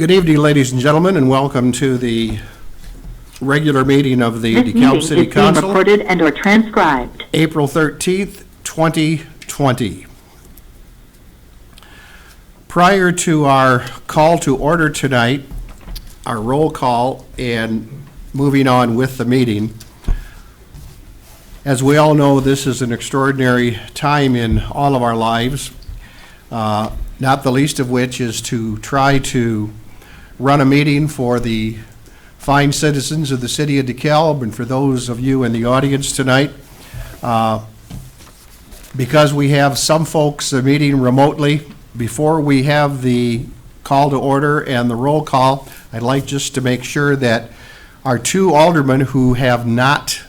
Good evening, ladies and gentlemen, and welcome to the regular meeting of the DeKalb City Council. Being recorded and or transcribed. April 13th, 2020. Prior to our call to order tonight, our roll call and moving on with the meeting, as we all know, this is an extraordinary time in all of our lives, not the least of which is to try to run a meeting for the fine citizens of the city of DeKalb and for those of you in the audience tonight. Because we have some folks meeting remotely, before we have the call to order and the roll call, I'd like just to make sure that our two aldermen who have not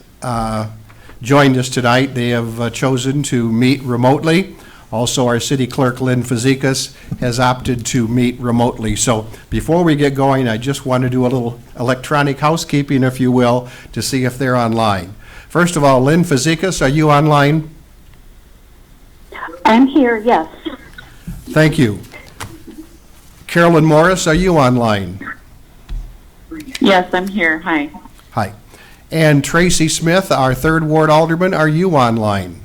joined us tonight, they have chosen to meet remotely. Also, our city clerk, Lynn Fazekas, has opted to meet remotely. So before we get going, I just want to do a little electronic housekeeping, if you will, to see if they're online. First of all, Lynn Fazekas, are you online? I'm here, yes. Thank you. Carolyn Morris, are you online? Yes, I'm here. Hi. Hi. And Tracy Smith, our 3rd Ward Alderman, are you online?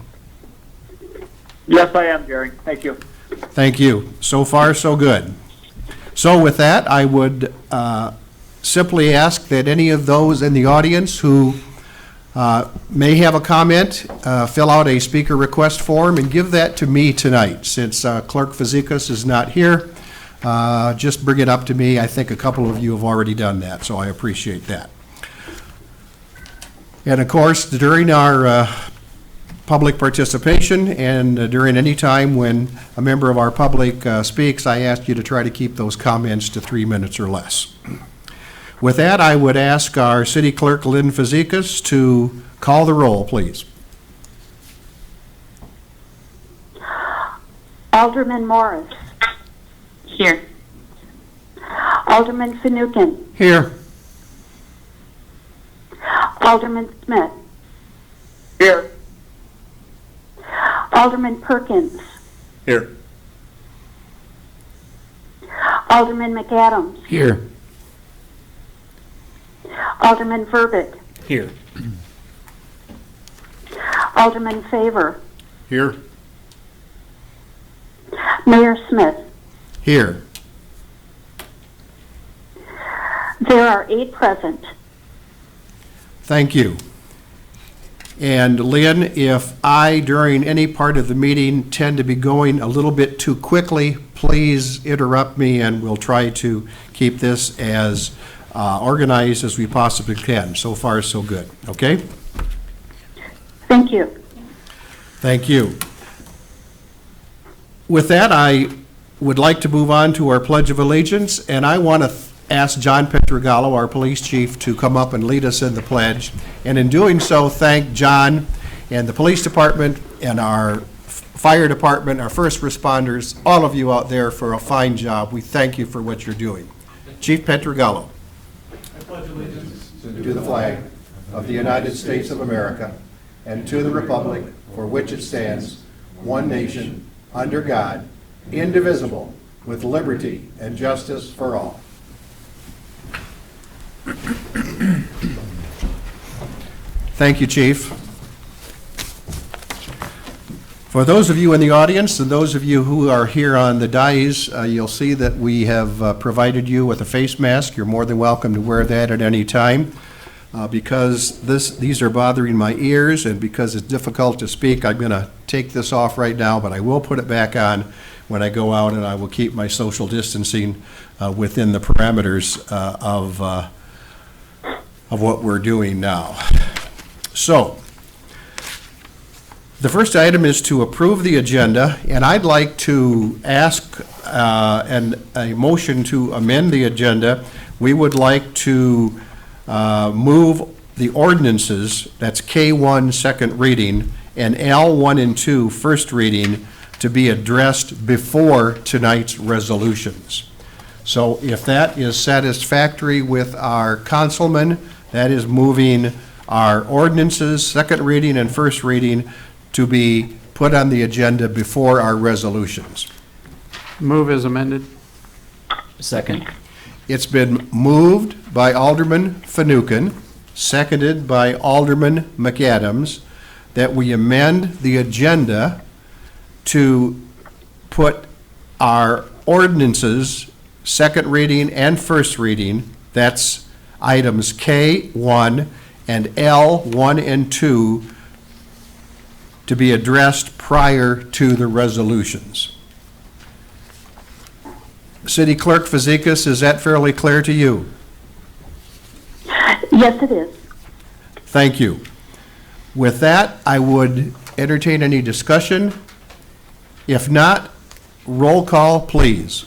Yes, I am, Gary. Thank you. Thank you. So far, so good. So with that, I would simply ask that any of those in the audience who may have a comment, fill out a speaker request form and give that to me tonight. Since Clerk Fazekas is not here, just bring it up to me. I think a couple of you have already done that, so I appreciate that. And of course, during our public participation and during any time when a member of our public speaks, I ask you to try to keep those comments to 3 minutes or less. With that, I would ask our city clerk, Lynn Fazekas, to call the roll, please. Alderman Morris. Here. Alderman Finucane. Here. Alderman Smith. Here. Alderman Perkins. Here. Alderman McAdams. Here. Alderman Verbitt. Here. Alderman Favor. Here. Mayor Smith. Here. There are 8 present. Thank you. And Lynn, if I, during any part of the meeting, tend to be going a little bit too quickly, please interrupt me and we'll try to keep this as organized as we possibly can. So far, so good. Okay? Thank you. Thank you. With that, I would like to move on to our Pledge of Allegiance, and I want to ask John Pietragallo, our police chief, to come up and lead us in the pledge. And in doing so, thank John and the police department and our fire department, our first responders, all of you out there for a fine job. We thank you for what you're doing. Chief Pietragallo. I pledge allegiance To the flag of the United States of America and to the republic for which it stands, one nation, under God, indivisible, with liberty and justice for all. Thank you, Chief. For those of you in the audience and those of you who are here on the dais, you'll see that we have provided you with a face mask. You're more than welcome to wear that at any time. Because these are bothering my ears and because it's difficult to speak, I'm going to take this off right now, but I will put it back on when I go out, and I will keep my social distancing within the parameters of what we're doing now. So, the first item is to approve the agenda, and I'd like to ask a motion to amend the agenda. We would like to move the ordinances, that's K1 second reading, and L1 and 2 first reading, to be addressed before tonight's resolutions. So if that is satisfactory with our councilman, that is moving our ordinances, second reading and first reading, to be put on the agenda before our resolutions. Move as amended. Second. It's been moved by Alderman Fanouken, seconded by Alderman McAdams, that we amend the agenda to put our ordinances, second reading and first reading, that's items K1 and L1 and 2, to be addressed prior to the resolutions. City Clerk Fazekas, is that fairly clear to you? Yes, it is. Thank you. With that, I would entertain any discussion. If not, roll call, please.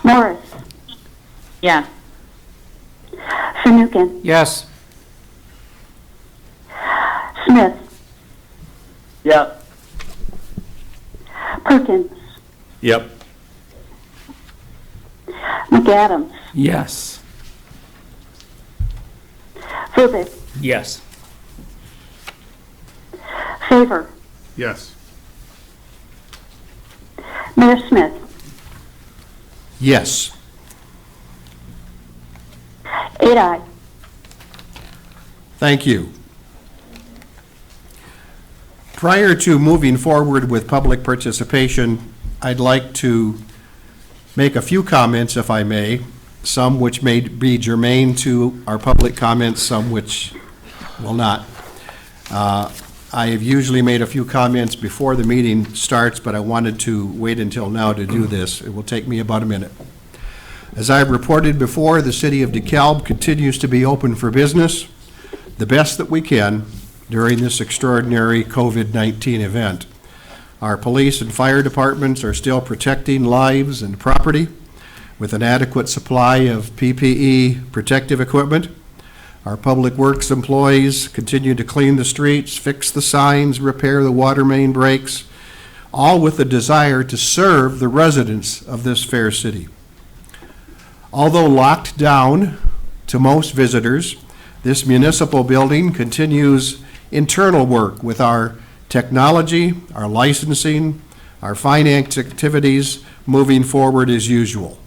Morris, Yes. Fanouken, Yes. Smith, Yes. Perkins, Yep. McAdams, Yes. Verbic, Yes. Favor, Yes. Mayor Smith. Yes. 8 ayes. Thank you. Prior to moving forward with public participation, I'd like to make a few comments, if I may, some which may be germane to our public comments, some which will not. I have usually made a few comments before the meeting starts, but I wanted to wait until now to do this. It will take me about a minute. As I've reported before, the city of DeKalb continues to be open for business, the best that we can during this extraordinary COVID-19 event. Our police and fire departments are still protecting lives and property with an adequate supply of PPE protective equipment. Our public works employees continue to clean the streets, fix the signs, repair the water main breaks, all with the desire to serve the residents of this fair city. Although locked down to most visitors, this municipal building continues internal work with our technology, our licensing, our finance activities moving forward as usual.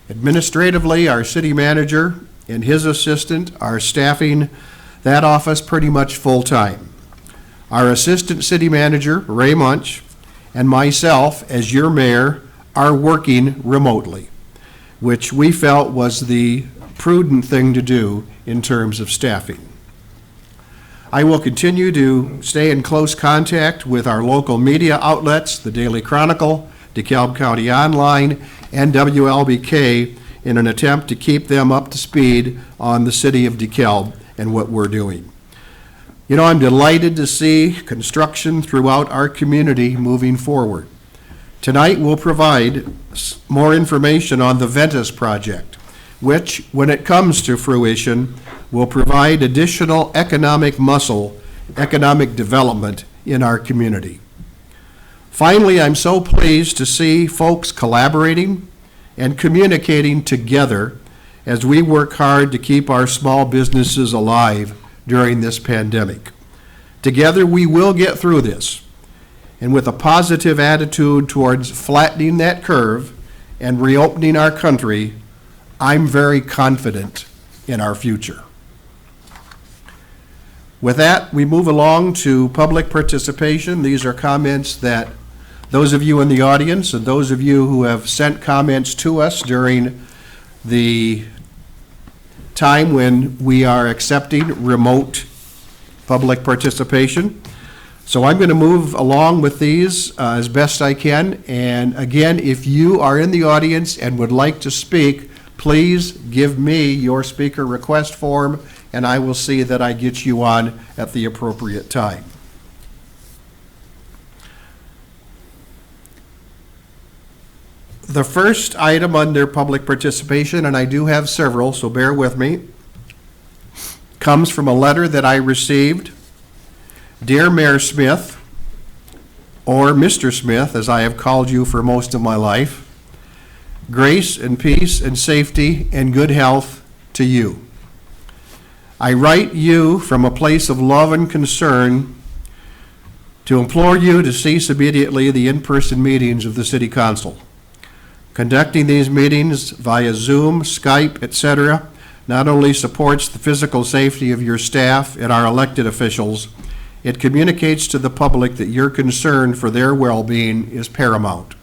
Administratively, our city manager and his assistant are staffing that office pretty much full-time. Our assistant city manager, Ray Munch, and myself, as your mayor, are working remotely, which we felt was the prudent thing to do in terms of staffing. I will continue to stay in close contact with our local media outlets, the Daily Chronicle, DeKalb County Online, and WLBK, in an attempt to keep them up to speed on the city of DeKalb and what we're doing. You know, I'm delighted to see construction throughout our community moving forward. Tonight, we'll provide more information on the Ventus project, which, when it comes to fruition, will provide additional economic muscle, economic development in our community. Finally, I'm so pleased to see folks collaborating and communicating together as we work hard to keep our small businesses alive during this pandemic. Together, we will get through this, and with a positive attitude towards flattening that curve and reopening our country, I'm very confident in our future. With that, we move along to public participation. These are comments that those of you in the audience and those of you who have sent comments to us during the time when we are accepting remote public participation. So I'm going to move along with these as best I can. And again, if you are in the audience and would like to speak, please give me your speaker request form, and I will see that I get you on at the appropriate time. The first item under public participation, and I do have several, so bear with me, comes from a letter that I received. Dear Mayor Smith, or Mr. Smith, as I have called you for most of my life, grace and peace and safety and good health to you. I write you from a place of love and concern to implore you to cease immediately the in-person meetings of the City Council. Conducting these meetings via Zoom, Skype, etc., not only supports the physical safety of your staff and our elected officials, it communicates to the public that your concern for their well-being is paramount.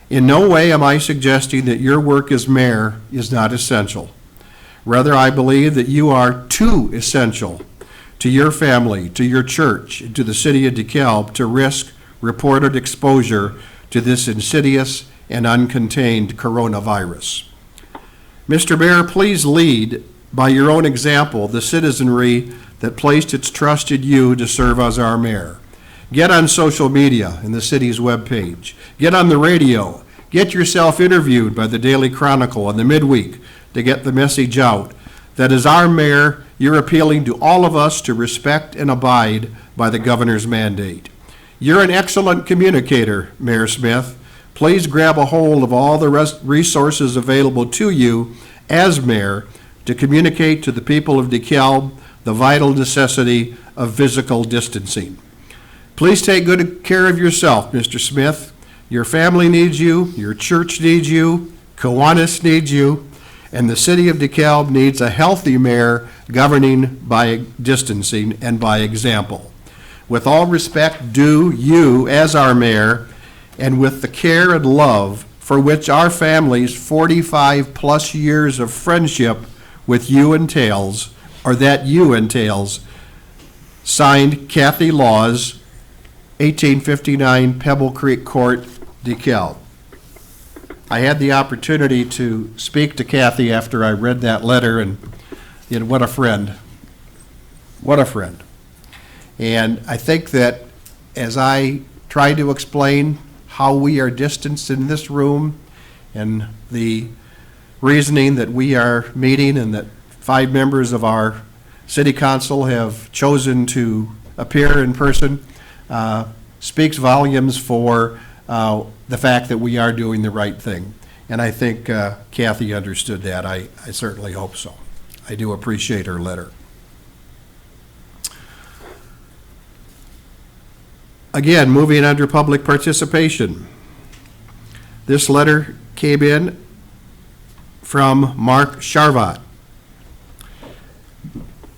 In no way am I suggesting that your work as mayor is not essential. Rather, I believe that you are too essential to your family, to your church, and to the city of DeKalb to risk reported exposure to this insidious and uncontained coronavirus. Mr. Mayor, please lead by your own example the citizenry that placed its trust in you to serve as our mayor. Get on social media and the city's webpage. Get on the radio. Get yourself interviewed by the Daily Chronicle and the Midweek to get the message out that as our mayor, you're appealing to all of us to respect and abide by the governor's mandate. You're an excellent communicator, Mayor Smith. Please grab a hold of all the resources available to you as mayor to communicate to the people of DeKalb the vital necessity of physical distancing. Please take good care of yourself, Mr. Smith. Your family needs you, your church needs you, Kiwanis needs you, and the city of DeKalb needs a healthy mayor governing by distancing and by example. With all respect due you as our mayor, and with the care and love for which our family's 45-plus years of friendship with you entails, or that you entails, signed Kathy Laws, 1859 Pebble Creek Court, DeKalb. I had the opportunity to speak to Kathy after I read that letter, and what a friend. What a friend. And I think that as I try to explain how we are distanced in this room and the reasoning that we are meeting and that 5 members of our city council have chosen to appear in person, speaks volumes for the fact that we are doing the right thing. And I think Kathy understood that. I certainly hope so. I do appreciate her letter. Again, moving under public participation. This letter came in from Mark Sharvat.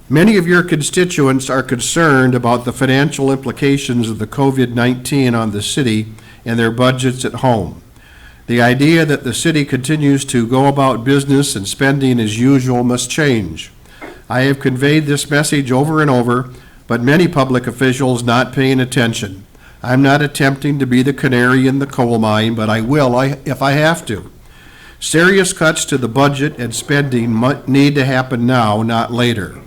Many of your constituents are concerned about the financial implications of the COVID-19 on the city and their budgets at home. The idea that the city continues to go about business and spending as usual must change. I have conveyed this message over and over, but many public officials not paying attention. I'm not attempting to be the canary in the coal mine, but I will if I have to. Serious cuts to the budget and spending need to happen now, not later.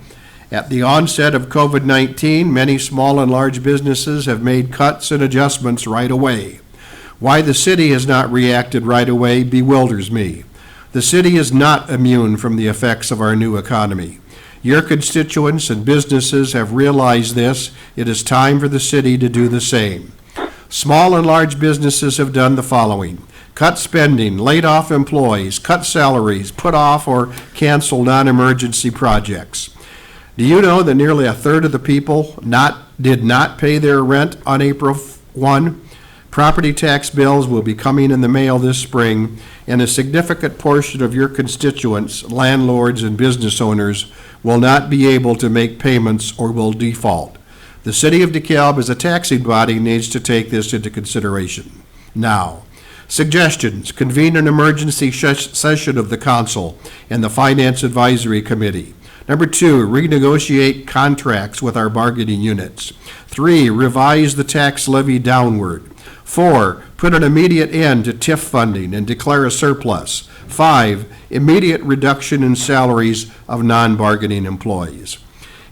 At the onset of COVID-19, many small and large businesses have made cuts and adjustments right away. Why the city has not reacted right away bewilders me. The city is not immune from the effects of our new economy. Your constituents and businesses have realized this. It is time for the city to do the same. Small and large businesses have done the following: cut spending, laid off employees, cut salaries, put off or cancel non-emergency projects. Do you know that nearly a third of the people did not pay their rent on April 1? Property tax bills will be coming in the mail this spring, and a significant portion of your constituents, landlords and business owners, will not be able to make payments or will default. The city of DeKalb as a taxing body needs to take this into consideration now. Suggestions: convene an emergency session of the council and the Finance Advisory Committee. Number 2, renegotiate contracts with our bargaining units. 3, revise the tax levy downward. 4, put an immediate end to TIF funding and declare a surplus. 5, immediate reduction in salaries of non-bargaining employees.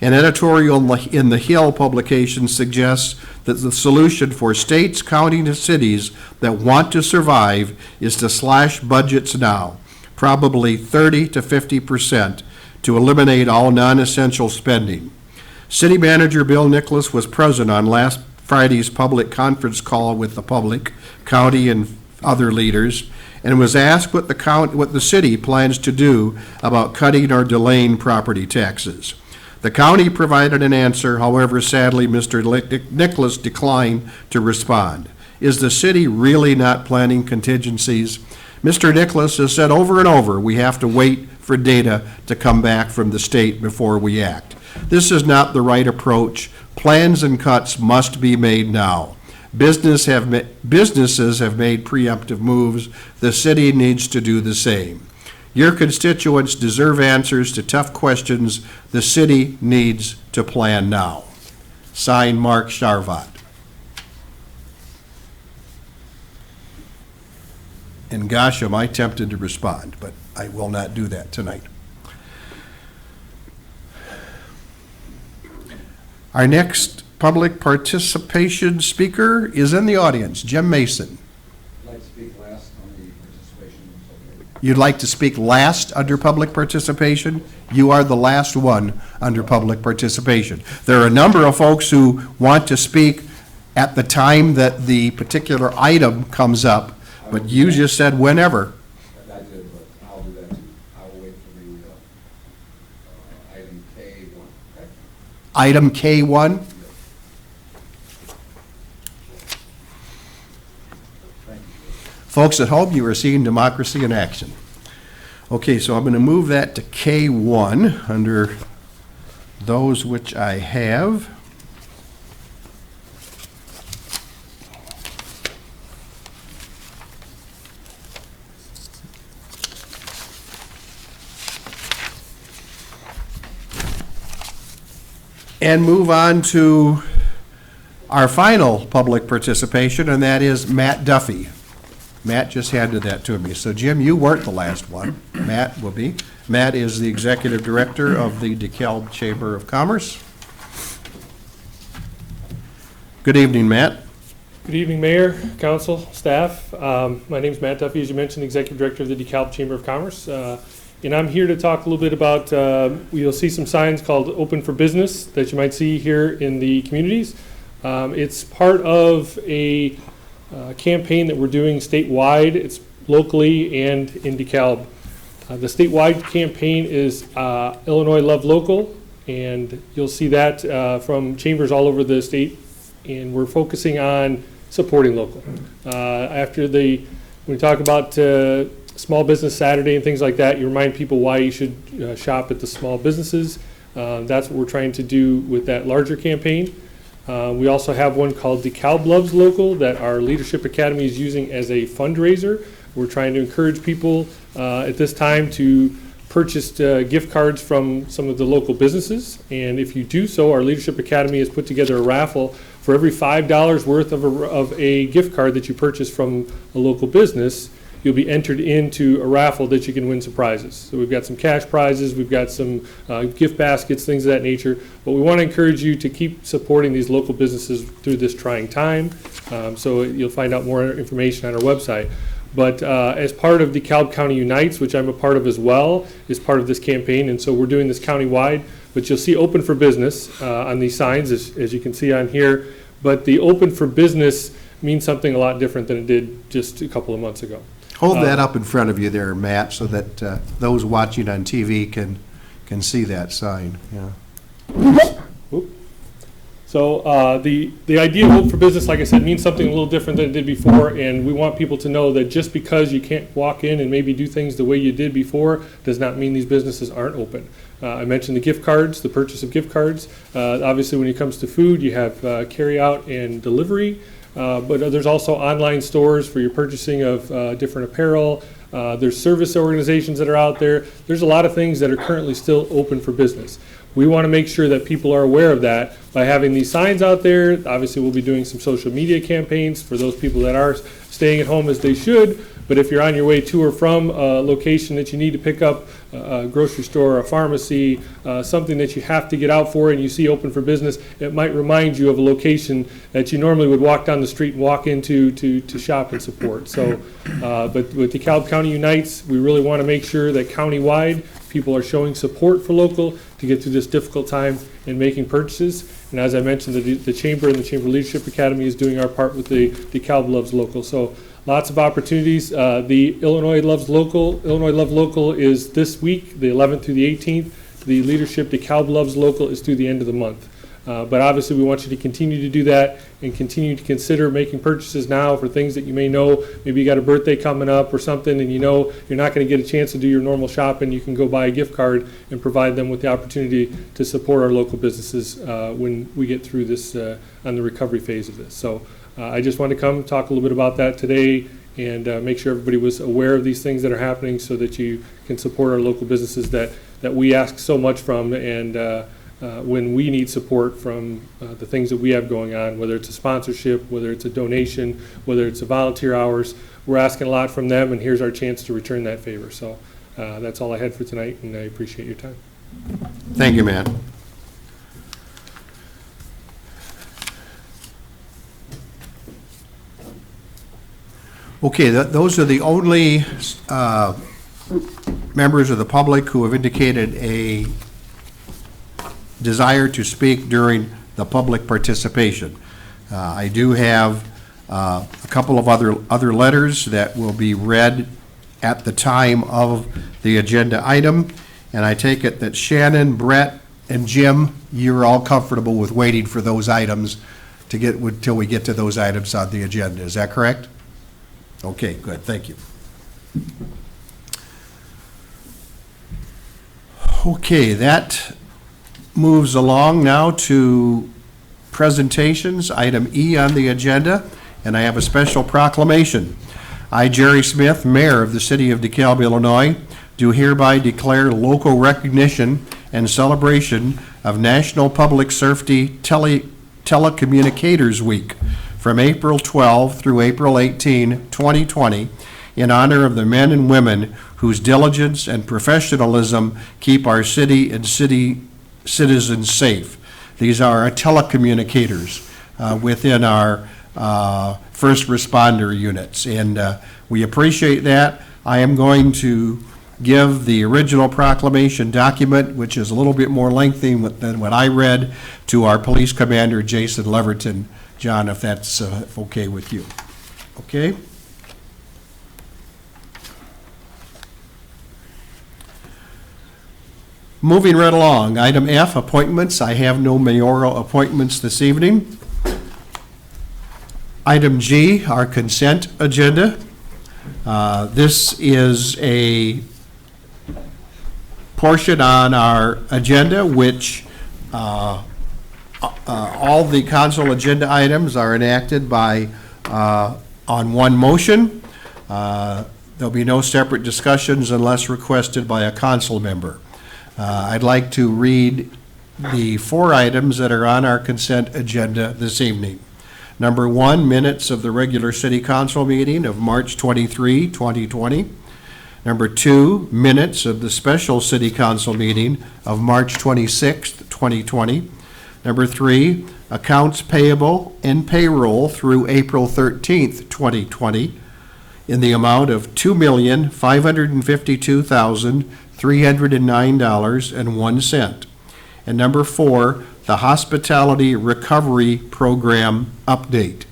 An editorial in the Hill publication suggests that the solution for states, counties, and cities that want to survive is to slash budgets now, probably 30 to 50%, to eliminate all non-essential spending. City Manager Bill Nicholas was present on last Friday's public conference call with the public, county, and other leaders, and was asked what the city plans to do about cutting or delaying property taxes. The county provided an answer, however, sadly, Mr. Nicholas declined to respond. Is the city really not planning contingencies? Mr. Nicholas has said over and over, we have to wait for data to come back from the state before we act. This is not the right approach. Plans and cuts must be made now. Businesses have made preemptive moves. The city needs to do the same. Your constituents deserve answers to tough questions. The city needs to plan now. Signed, Mark Charvat. And gosh, am I tempted to respond, but I will not do that tonight. Our next public participation speaker is in the audience, Jim Mason. I'd like to speak last on the participation. You'd like to speak last under public participation? You are the last one under public participation. There are a number of folks who want to speak at the time that the particular item comes up, but you just said whenever. I did, but I'll do that too. I will wait for the item K1. Okay? Item K1. Folks at home, you are seeing democracy in action. Okay, so I'm going to move that to K1 under those which I have. And move on to our final public participation, and that is Matt Duffy. Matt just handed that to me. So Jim, you weren't the last one. Matt will be. Matt is the Executive Director of the DeKalb Chamber of Commerce. Good evening, Matt. Good evening, Mayor, Council, staff. My name is Matt Duffy, as you mentioned, Executive Director of the DeKalb Chamber of Commerce. And I'm here to talk a little bit about, you'll see some signs called Open for Business that you might see here in the communities. It's part of a campaign that we're doing statewide. It's locally and in DeKalb. The statewide campaign is Illinois Love Local, and you'll see that from chambers all over the state, and we're focusing on supporting local. When we talk about Small Business Saturday and things like that, you remind people why you should shop at the small businesses. That's what we're trying to do with that larger campaign. We also have one called DeKalb Loves Local that our Leadership Academy is using as a fundraiser. We're trying to encourage people at this time to purchase gift cards from some of the local businesses. And if you do so, our Leadership Academy has put together a raffle for every $5 worth of a gift card that you purchase from a local business. You'll be entered into a raffle that you can win some prizes. So we've got some cash prizes, we've got some gift baskets, things of that nature. But we want to encourage you to keep supporting these local businesses through this trying time. So you'll find out more information on our website. But as part of DeKalb County Unites, which I'm a part of as well, is part of this campaign. And so we're doing this countywide. But you'll see Open for Business on these signs, as you can see on here. But the Open for Business means something a lot different than it did just a couple of months ago. Hold that up in front of you there, Matt, so that those watching on TV can see that sign. Yeah. So the idea of Open for Business, like I said, means something a little different than it did before, and we want people to know that just because you can't walk in and maybe do things the way you did before does not mean these businesses aren't open. I mentioned the gift cards, the purchase of gift cards. Obviously, when it comes to food, you have carry out and delivery. But there's also online stores for your purchasing of different apparel. There's service organizations that are out there. There's a lot of things that are currently still open for business. We want to make sure that people are aware of that by having these signs out there. Obviously, we'll be doing some social media campaigns for those people that are staying at home as they should. But if you're on your way to or from a location that you need to pick up, a grocery store, a pharmacy, something that you have to get out for and you see open for business, it might remind you of a location that you normally would walk down the street and walk into to shop and support. So, but with DeKalb County Unites, we really want to make sure that countywide people are showing support for local to get through this difficult time in making purchases. And as I mentioned, the Chamber and the Chamber Leadership Academy is doing our part with the DeKalb Loves Local. So lots of opportunities. The Illinois Love Local is this week, the 11th through the 18th. The Leadership DeKalb Loves Local is through the end of the month. But obviously, we want you to continue to do that and continue to consider making purchases now for things that you may know. Maybe you got a birthday coming up or something, and you know you're not going to get a chance to do your normal shopping. You can go buy a gift card and provide them with the opportunity to support our local businesses when we get through this on the recovery phase of this. So I just wanted to come talk a little bit about that today and make sure everybody was aware of these things that are happening so that you can support our local businesses that we ask so much from, and when we need support from the things that we have going on, whether it's a sponsorship, whether it's a donation, whether it's a volunteer hours, we're asking a lot from them, and here's our chance to return that favor. So that's all I had for tonight, and I appreciate your time. Thank you, Matt. Okay, those are the only members of the public who have indicated a desire to speak during the public participation. I do have a couple of other letters that will be read at the time of the agenda item, and I take it that Shannon, Brett, and Jim, you're all comfortable with waiting for those items to get until we get to those items on the agenda. Is that correct? Okay, good. Thank you. Okay, that moves along now to presentations, item E on the agenda, and I have a special proclamation. I, Jerry Smith, Mayor of the City of DeKalb, Illinois, do hereby declare local recognition and celebration of National Public Safety Telecommunicators Week from April 12 through April 18, 2020, in honor of the men and women whose diligence and professionalism keep our city and city citizens safe. These are our telecommunicators within our first responder units, and we appreciate that. I am going to give the original proclamation document, which is a little bit more lengthy than what I read, to our police commander, Jason Leverton. John, if that's okay with you. Okay? Moving right along, item F, appointments. I have no mayoral appointments this evening. Item G, our consent agenda. This is a portion on our agenda which all the council agenda items are enacted by on one motion. There'll be no separate discussions unless requested by a council member. I'd like to read the 4 items that are on our consent agenda this evening. Number 1, minutes of the regular city council meeting of March 23, 2020. Number 2, minutes of the special city council meeting of March 26, 2020. Number 3, accounts payable and payroll through April 13th, 2020 in the amount of $2,552,309.01. And number 4, the Hospitality Recovery Program update.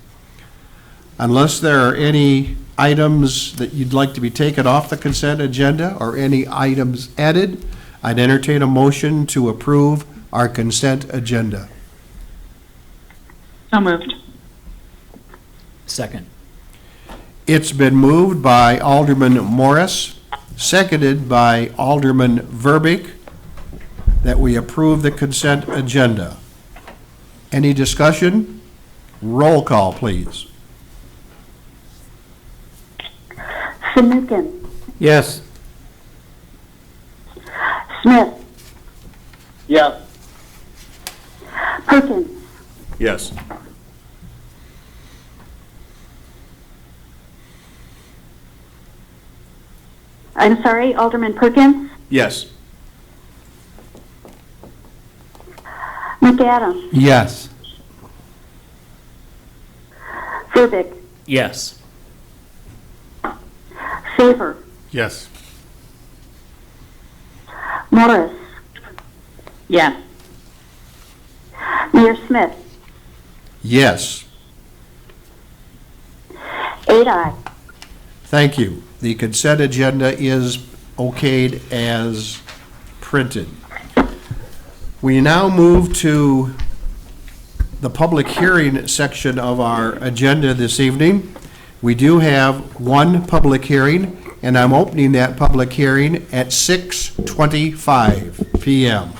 Unless there are any items that you'd like to be taken off the consent agenda or any items added, I'd entertain a motion to approve our consent agenda. So moved. Second. It's been moved by Alderman Morris, seconded by Alderman Verbeek, that we approve the consent agenda. Any discussion? Roll call, please. Fanouken, Yes. Smith, Yes. Perkins, Yes. I'm sorry, Alderman Perkins, Yes. McAdams, Yes. Verbic, Yes. Favor, Yes. Morris, Yes. Mayor Smith, Yes. 8 ayes. Thank you. The consent agenda is okayed as printed. We now move to the public hearing section of our agenda this evening. We do have one public hearing, and I'm opening that public hearing at 6:25 p.m.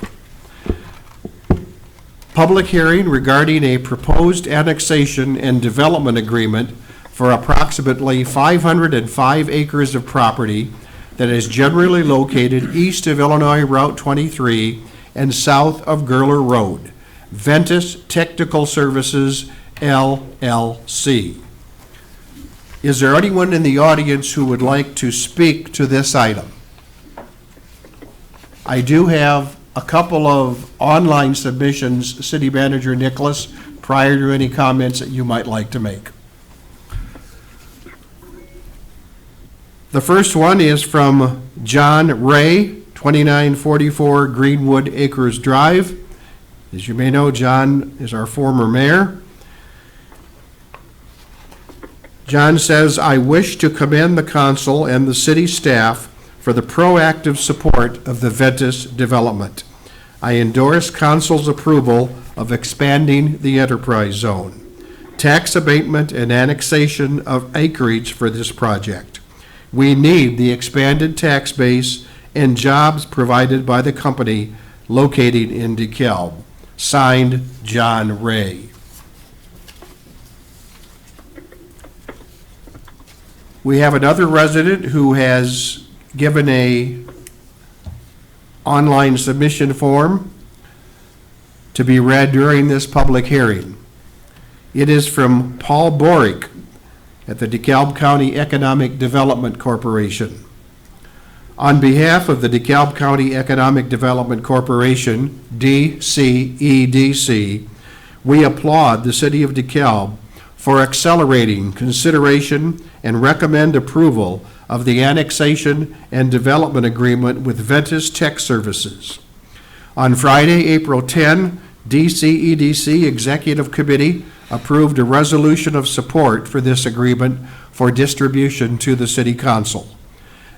Public hearing regarding a proposed annexation and development agreement for approximately 505 acres of property that is generally located east of Illinois Route 23 and south of Gurler Road. Ventus Technical Services, LLC. Is there anyone in the audience who would like to speak to this item? I do have a couple of online submissions, City Manager Nicholas, prior to any comments that you might like to make. The first one is from John Ray, 2944 Greenwood Acres Drive. As you may know, John is our former mayor. John says, I wish to commend the council and the city staff for the proactive support of the Ventus development. I endorse council's approval of expanding the enterprise zone, tax abatement and annexation of acreage for this project. We need the expanded tax base and jobs provided by the company located in DeKalb. Signed, John Ray. We have another resident who has given a online submission form to be read during this public hearing. It is from Paul Borick at the DeKalb County Economic Development Corporation. On behalf of the DeKalb County Economic Development Corporation, DCEDC, we applaud the City of DeKalb for accelerating consideration and recommend approval of the annexation and development agreement with Ventus Tech Services. On Friday, April 10, DCEDC Executive Committee approved a resolution of support for this agreement for distribution to the City Council.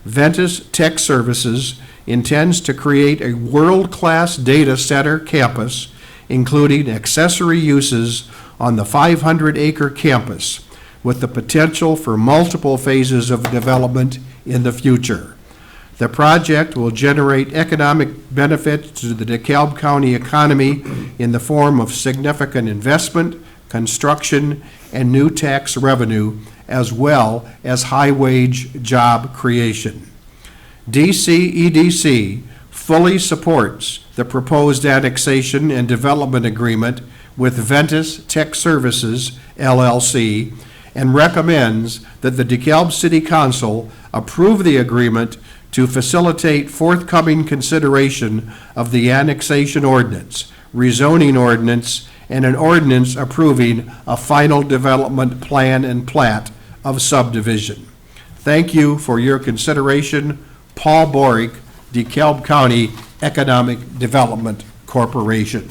Ventus Tech Services intends to create a world-class data center campus, including accessory uses on the 500-acre campus, with the potential for multiple phases of development in the future. The project will generate economic benefits to the DeKalb County economy in the form of significant investment, construction, and new tax revenue, as well as high-wage job creation. DCEDC fully supports the proposed annexation and development agreement with Ventus Tech Services, LLC, and recommends that the DeKalb City Council approve the agreement to facilitate forthcoming consideration of the annexation ordinance, rezoning ordinance, and an ordinance approving a final development plan and plat of subdivision. Thank you for your consideration. Paul Borick, DeKalb County Economic Development Corporation.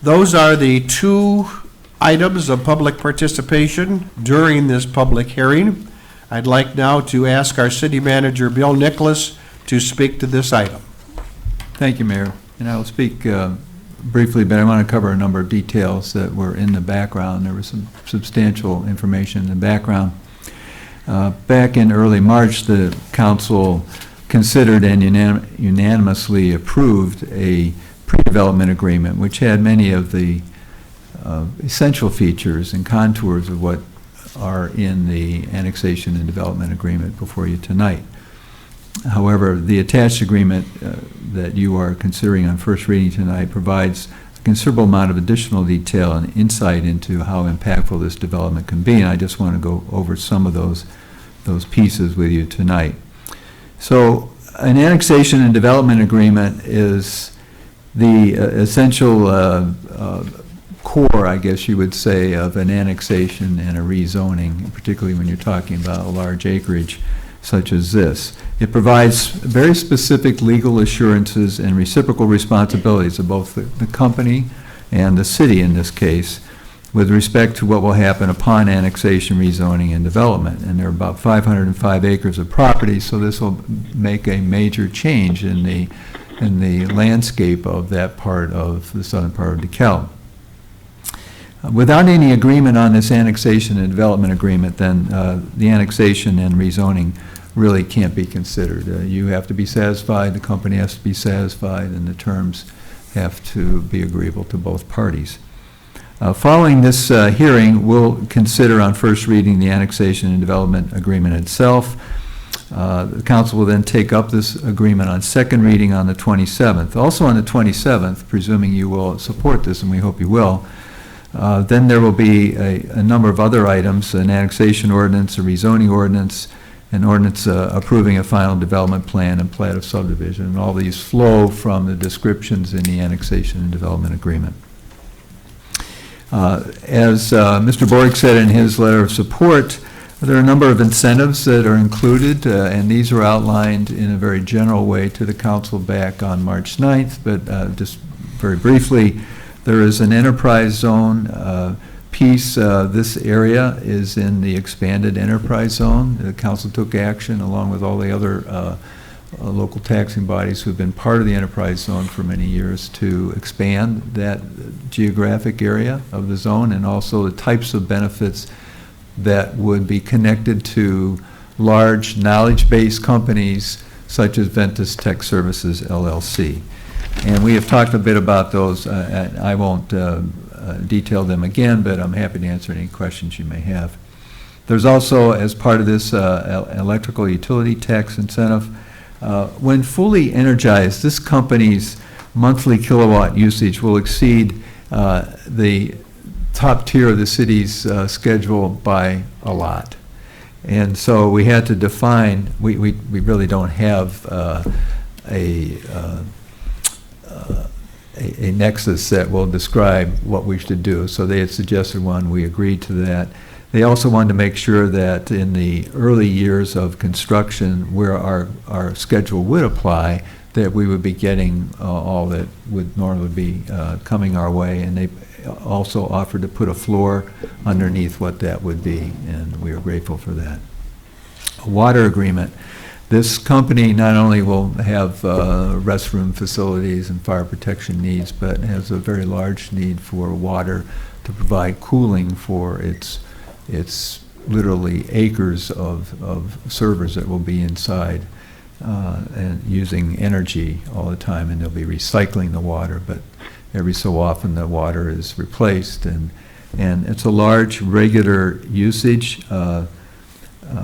Those are the two items of public participation during this public hearing. I'd like now to ask our city manager, Bill Nicholas, to speak to this item. Thank you, Mayor. And I will speak briefly, but I want to cover a number of details that were in the background. There was some substantial information in the background. Back in early March, the council considered and unanimously approved a pre-development agreement, which had many of the essential features and contours of what are in the annexation and development agreement before you tonight. However, the attached agreement that you are considering on first reading tonight provides a considerable amount of additional detail and insight into how impactful this development can be, and I just want to go over some of those pieces with you tonight. So, an annexation and development agreement is the essential core, I guess you would say, of an annexation and a rezoning, particularly when you're talking about a large acreage such as this. It provides very specific legal assurances and reciprocal responsibilities of both the company and the city in this case with respect to what will happen upon annexation, rezoning, and development. And there are about 505 acres of property, so this will make a major change in the in the landscape of that part of the southern part of DeKalb. Without any agreement on this annexation and development agreement, then the annexation and rezoning really can't be considered. You have to be satisfied, the company has to be satisfied, and the terms have to be agreeable to both parties. Following this hearing, we'll consider on first reading the annexation and development agreement itself. The council will then take up this agreement on second reading on the 27th. Also on the 27th, presuming you will support this, and we hope you will, then there will be a number of other items, an annexation ordinance, a rezoning ordinance, an ordinance approving a final development plan and plat of subdivision. And all these flow from the descriptions in the annexation and development agreement. As Mr. Borg said in his letter of support, there are a number of incentives that are included, and these are outlined in a very general way to the council back on March 9th, but just very briefly, there is an enterprise zone piece. This area is in the expanded enterprise zone. The council took action along with all the other local taxing bodies who have been part of the enterprise zone for many years to expand that geographic area of the zone, and also the types of benefits that would be connected to large knowledge-based companies such as Ventus Tech Services, LLC. And we have talked a bit about those. I won't detail them again, but I'm happy to answer any questions you may have. There's also, as part of this electrical utility tax incentive, when fully energized, this company's monthly kilowatt usage will exceed the top tier of the city's schedule by a lot. And so we had to define, we really don't have a nexus that will describe what we should do. So they had suggested one, we agreed to that. They also wanted to make sure that in the early years of construction where our schedule would apply, that we would be getting all that would normally be coming our way. And they also offered to put a floor underneath what that would be, and we are grateful for that. A water agreement. This company not only will have restroom facilities and fire protection needs, but has a very large need for water to provide cooling for its literally acres of servers that will be inside and using energy all the time, and they'll be recycling the water, but every so often the water is replaced, and it's a large regular usage.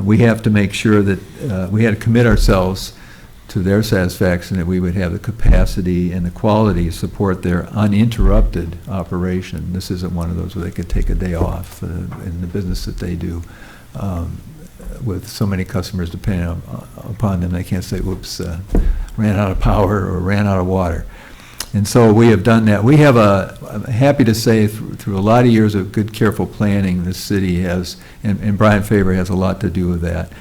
We have to make sure that we had to commit ourselves to their satisfaction that we would have the capacity and the quality to support their uninterrupted operation. This isn't one of those where they could take a day off in the business that they do. With so many customers depending upon them, they can't say, whoops, ran out of power or ran out of water. And so we have done that. We have I'm happy to say, through a lot of years of good, careful planning, the city has, and Brian Faber has a lot to do with that.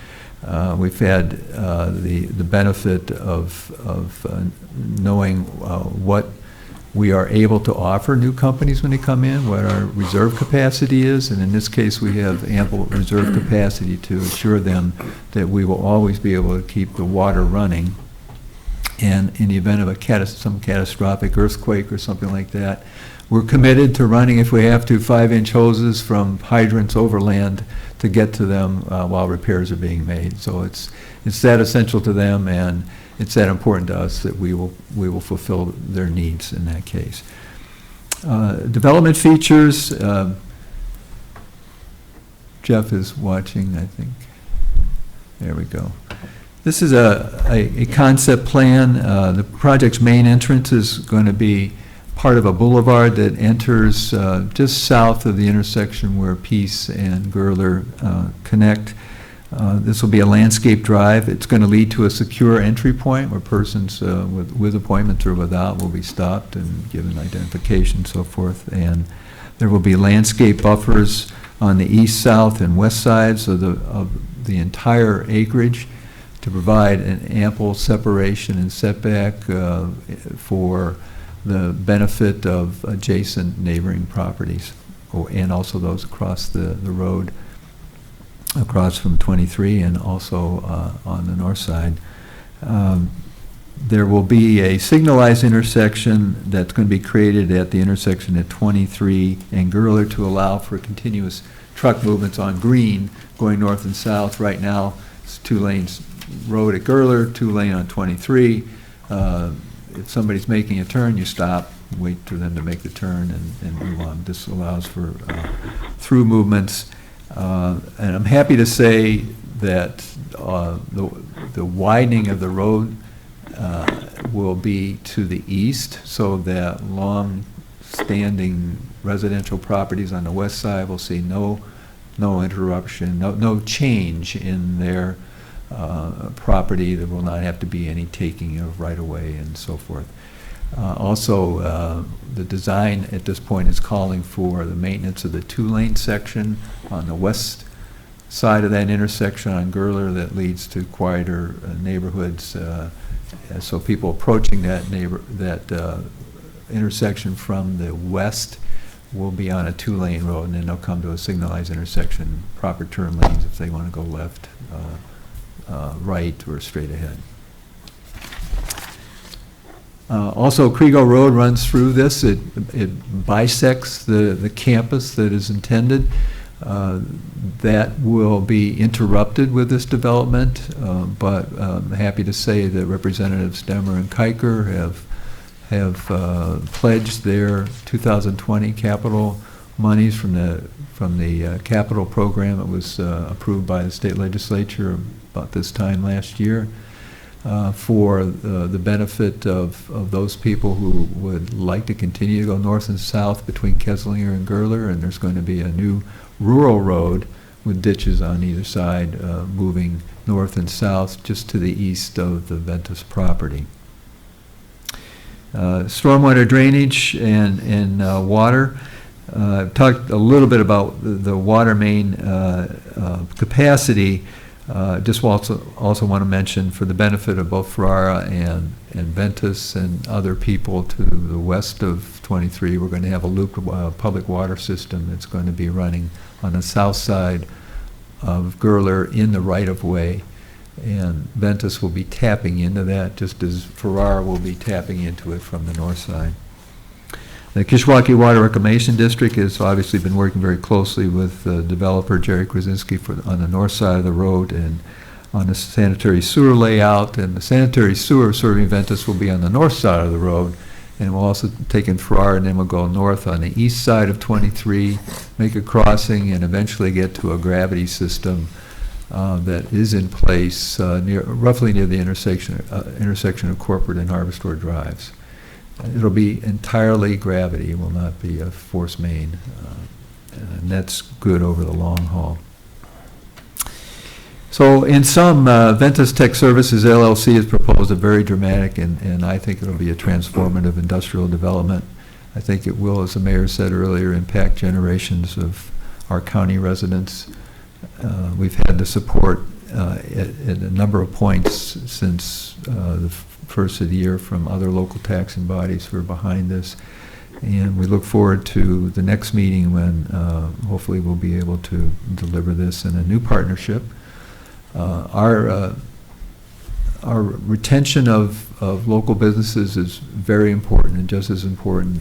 We've had the benefit of knowing what we are able to offer new companies when they come in, what our reserve capacity is, and in this case we have ample reserve capacity to assure them that we will always be able to keep the water running. And in the event of some catastrophic earthquake or something like that, we're committed to running, if we have to, 5-inch hoses from hydrants overland to get to them while repairs are being made. So it's that essential to them, and it's that important to us that we will fulfill their needs in that case. Development features. Jeff is watching, I think. There we go. This is a concept plan. The project's main entrance is going to be part of a boulevard that enters just south of the intersection where Peace and Gerler connect. This will be a landscape drive. It's going to lead to a secure entry point where persons with appointments or without will be stopped and given identification and so forth. And there will be landscape buffers on the east, south, and west sides of the entire acreage to provide an ample separation and setback for the benefit of adjacent neighboring properties, and also those across the road, across from 23 and also on the north side. There will be a signalized intersection that's going to be created at the intersection at 23 and Gurler to allow for continuous truck movements on Green going north and south. Right now, it's 2 lanes road at Gurler, 2 lane on 23. If somebody's making a turn, you stop, wait for them to make the turn and move on. This allows for through movements. And I'm happy to say that the widening of the road will be to the east, so that long-standing residential properties on the west side will see no interruption, no change in their property. There will not have to be any taking of right-of-way and so forth. Also, the design at this point is calling for the maintenance of the 2-lane section on the west side of that intersection on Gurler that leads to quieter neighborhoods. So people approaching that intersection from the west will be on a 2-lane road, and then they'll come to a signalized intersection, proper turn lanes if they want to go left, right, or straight ahead. Also, Kriego Road runs through this. It bisects the campus that is intended. That will be interrupted with this development, but I'm happy to say that Representatives Stemmer and Kiker have pledged their 2020 capital monies from the capital program that was approved by the state legislature about this time last year. For the benefit of those people who would like to continue to go north and south between Keslinger and Gurler, and there's going to be a new rural road with ditches on either side moving north and south just to the east of the Ventus property. Stormwater drainage and water. I've talked a little bit about the water main capacity. Just also want to mention, for the benefit of both Ferrara and Ventus and other people to the west of 23, we're going to have a loop public water system that's going to be running on the south side of Gurler in the right-of-way, and Ventus will be tapping into that just as Ferrara will be tapping into it from the north side. The Kishwaukee Water Reclamation District has obviously been working very closely with developer Jerry Krasinski on the north side of the road and on the sanitary sewer layout, and the sanitary sewer serving Ventus will be on the north side of the road, and we'll also take in Ferrara, and then we'll go north on the east side of 23, make a crossing, and eventually get to a gravity system that is in place roughly near the intersection of Corporate and Harbor Store Drives. It'll be entirely gravity. It will not be a force main, and that's good over the long haul. So in sum, Ventus Tech Services LLC has proposed a very dramatic and I think it'll be a transformative industrial development. I think it will, as the mayor said earlier, impact generations of our county residents. We've had the support at a number of points since the first of the year from other local taxing bodies who are behind this. And we look forward to the next meeting when hopefully we'll be able to deliver this in a new partnership. Our retention of local businesses is very important, and just as important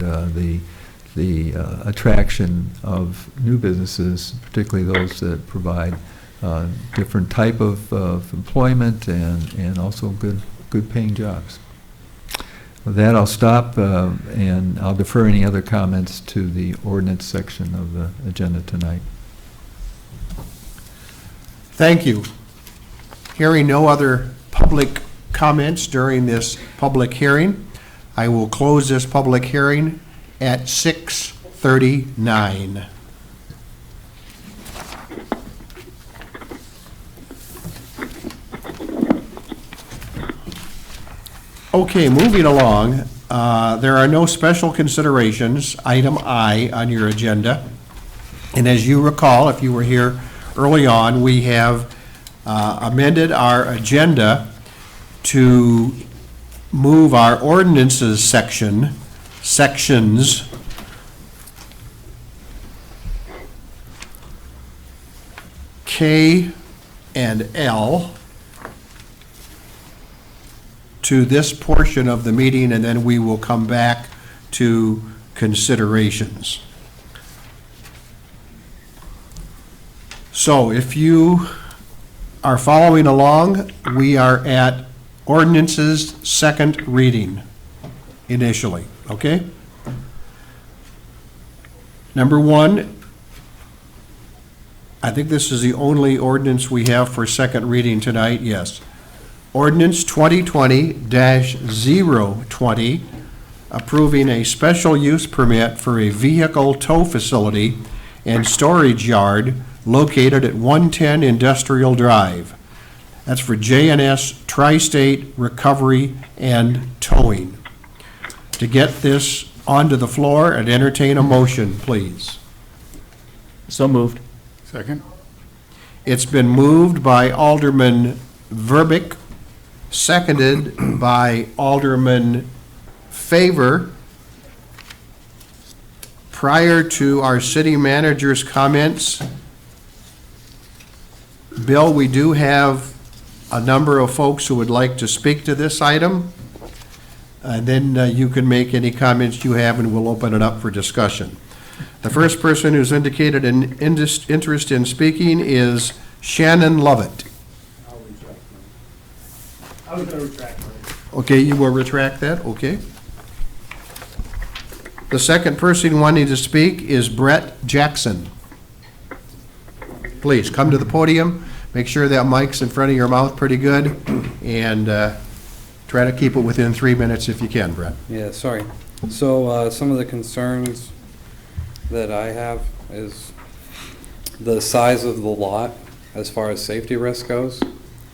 the attraction of new businesses, particularly those that provide different type of employment and also good paying jobs. With that, I'll stop and I'll defer any other comments to the ordinance section of the agenda tonight. Thank you. Hearing no other public comments during this public hearing, I will close this public hearing at 6:39. Okay, moving along, there are no special considerations, item I, on your agenda. And as you recall, if you were here early on, we have amended our agenda to move our ordinances sections K and L to this portion of the meeting, and then we will come back to considerations. So if you are following along, we are at ordinances second reading initially, okay? Number one, I think this is the only ordinance we have for second reading tonight, yes. Ordinance 2020-020, approving a special use permit for a vehicle tow facility and storage yard located at 110 Industrial Drive. That's for J&S Tri-State Recovery and Towing. To get this onto the floor and entertain a motion, please. So moved. Second? It's been moved by Alderman Verbeek, seconded by Alderman Favor. Prior to our city manager's comments, Bill, we do have a number of folks who would like to speak to this item. And then you can make any comments you have, and we'll open it up for discussion. The first person who's indicated an interest in speaking is Shannon Lovett. I was going to retract mine. Okay, you will retract that, okay. The second person wanting to speak is Brett Jackson. Please, come to the podium, make sure that mic's in front of your mouth pretty good, and try to keep it within 3 minutes if you can, Brett. Yeah, sorry. So some of the concerns that I have is the size of the lot as far as safety risk goes.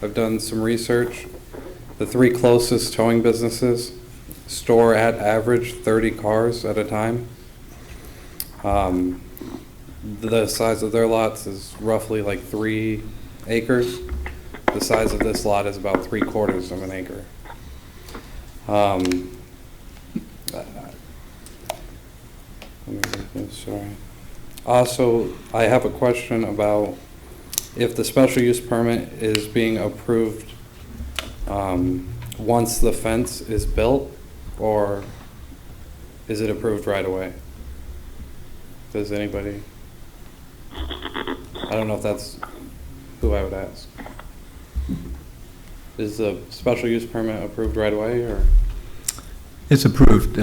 I've done some research. The three closest towing businesses store at average 30 cars at a time. The size of their lots is roughly like 3 acres. The size of this lot is about 3/4 of an acre. Sorry. Also, I have a question about if the special use permit is being approved once the fence is built, or is it approved right away? Does anybody? I don't know if that's who I would ask. Is the special use permit approved right away, or? It's approved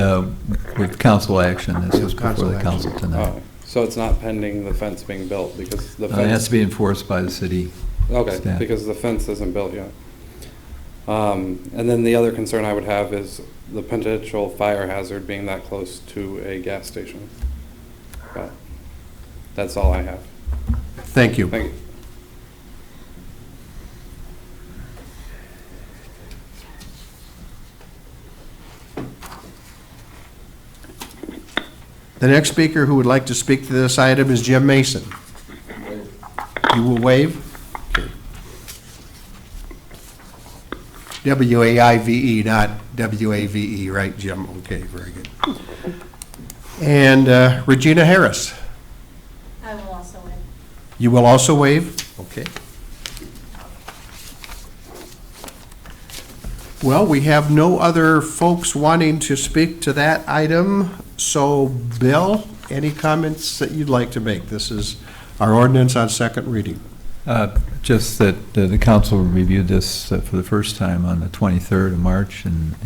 with council action. This Yes, is before council the action. council tonight. Oh, so it's not pending the fence being built because the It has fence. to be enforced by the city. Okay, staff. because the fence isn't built yet. And then the other concern I would have is the potential fire hazard being that close to a gas station. But that's all I have. Thank you. Thank you. The next speaker who would like to speak to this item is Jim Mason. You will waive? Okay. W-A-I-V-E, not W-A-V-E, right, Jim? Okay, very good. And Regina Harris. I will also waive. You will also waive? Okay. Well, we have no other folks wanting to speak to that item. So, Bill, any comments that you'd like to make? This is our ordinance on second reading. Just that the council reviewed this for the first time on the 23rd of March and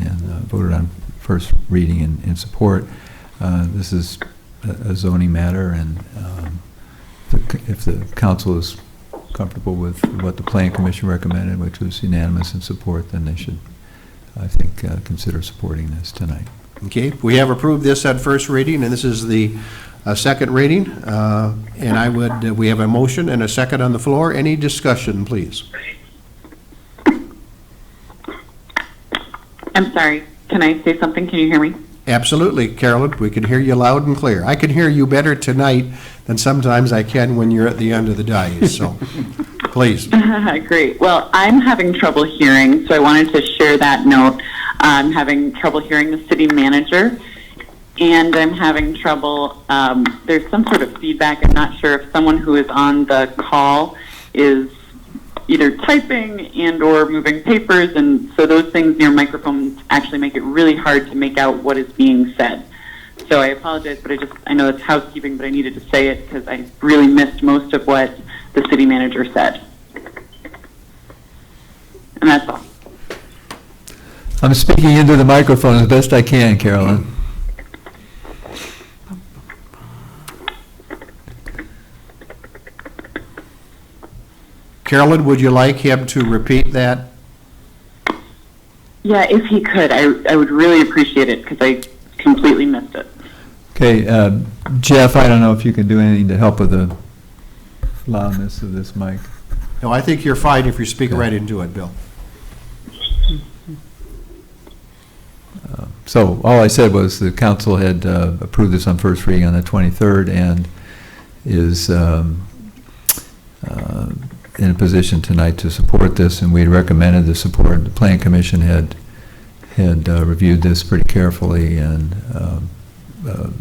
voted on first reading in support. This is a zoning matter, and if the council is comfortable with what the Plan Commission recommended, which was unanimous in support, then they should, I think, consider supporting this tonight. Okay, we have approved this at first reading, and this is the second reading. And I would, we have a motion and a second on the floor. Any discussion, please? I'm sorry. Can I say something? Can you hear me? Absolutely, Carolyn. We can hear you loud and clear. I can hear you better tonight than sometimes I can when you're at the end of the dais, so please. Great. Well, I'm having trouble hearing, so I wanted to share that note. I'm having trouble hearing the city manager, and I'm having trouble, there's some sort of feedback. I'm not sure if someone who is on the call is either typing and or moving papers, and so those things near microphones actually make it really hard to make out what is being said. So I apologize, but I know it's housekeeping, but I needed to say it because I really missed most of what the city manager said. And that's all. I'm speaking into the microphone as best I can, Carolyn. Carolyn, would you like him to repeat that? Yeah, if he could, I would really appreciate it because I completely missed it. Okay, Jeff, I don't know if you can do anything to help with the loudness of this mic. No, I think you're fine if you speak Okay. right into it, Bill. So all I said was the council had approved this on first reading on the 23rd and is in a position tonight to support this, and we had recommended the support. The Plan Commission had reviewed this pretty carefully, and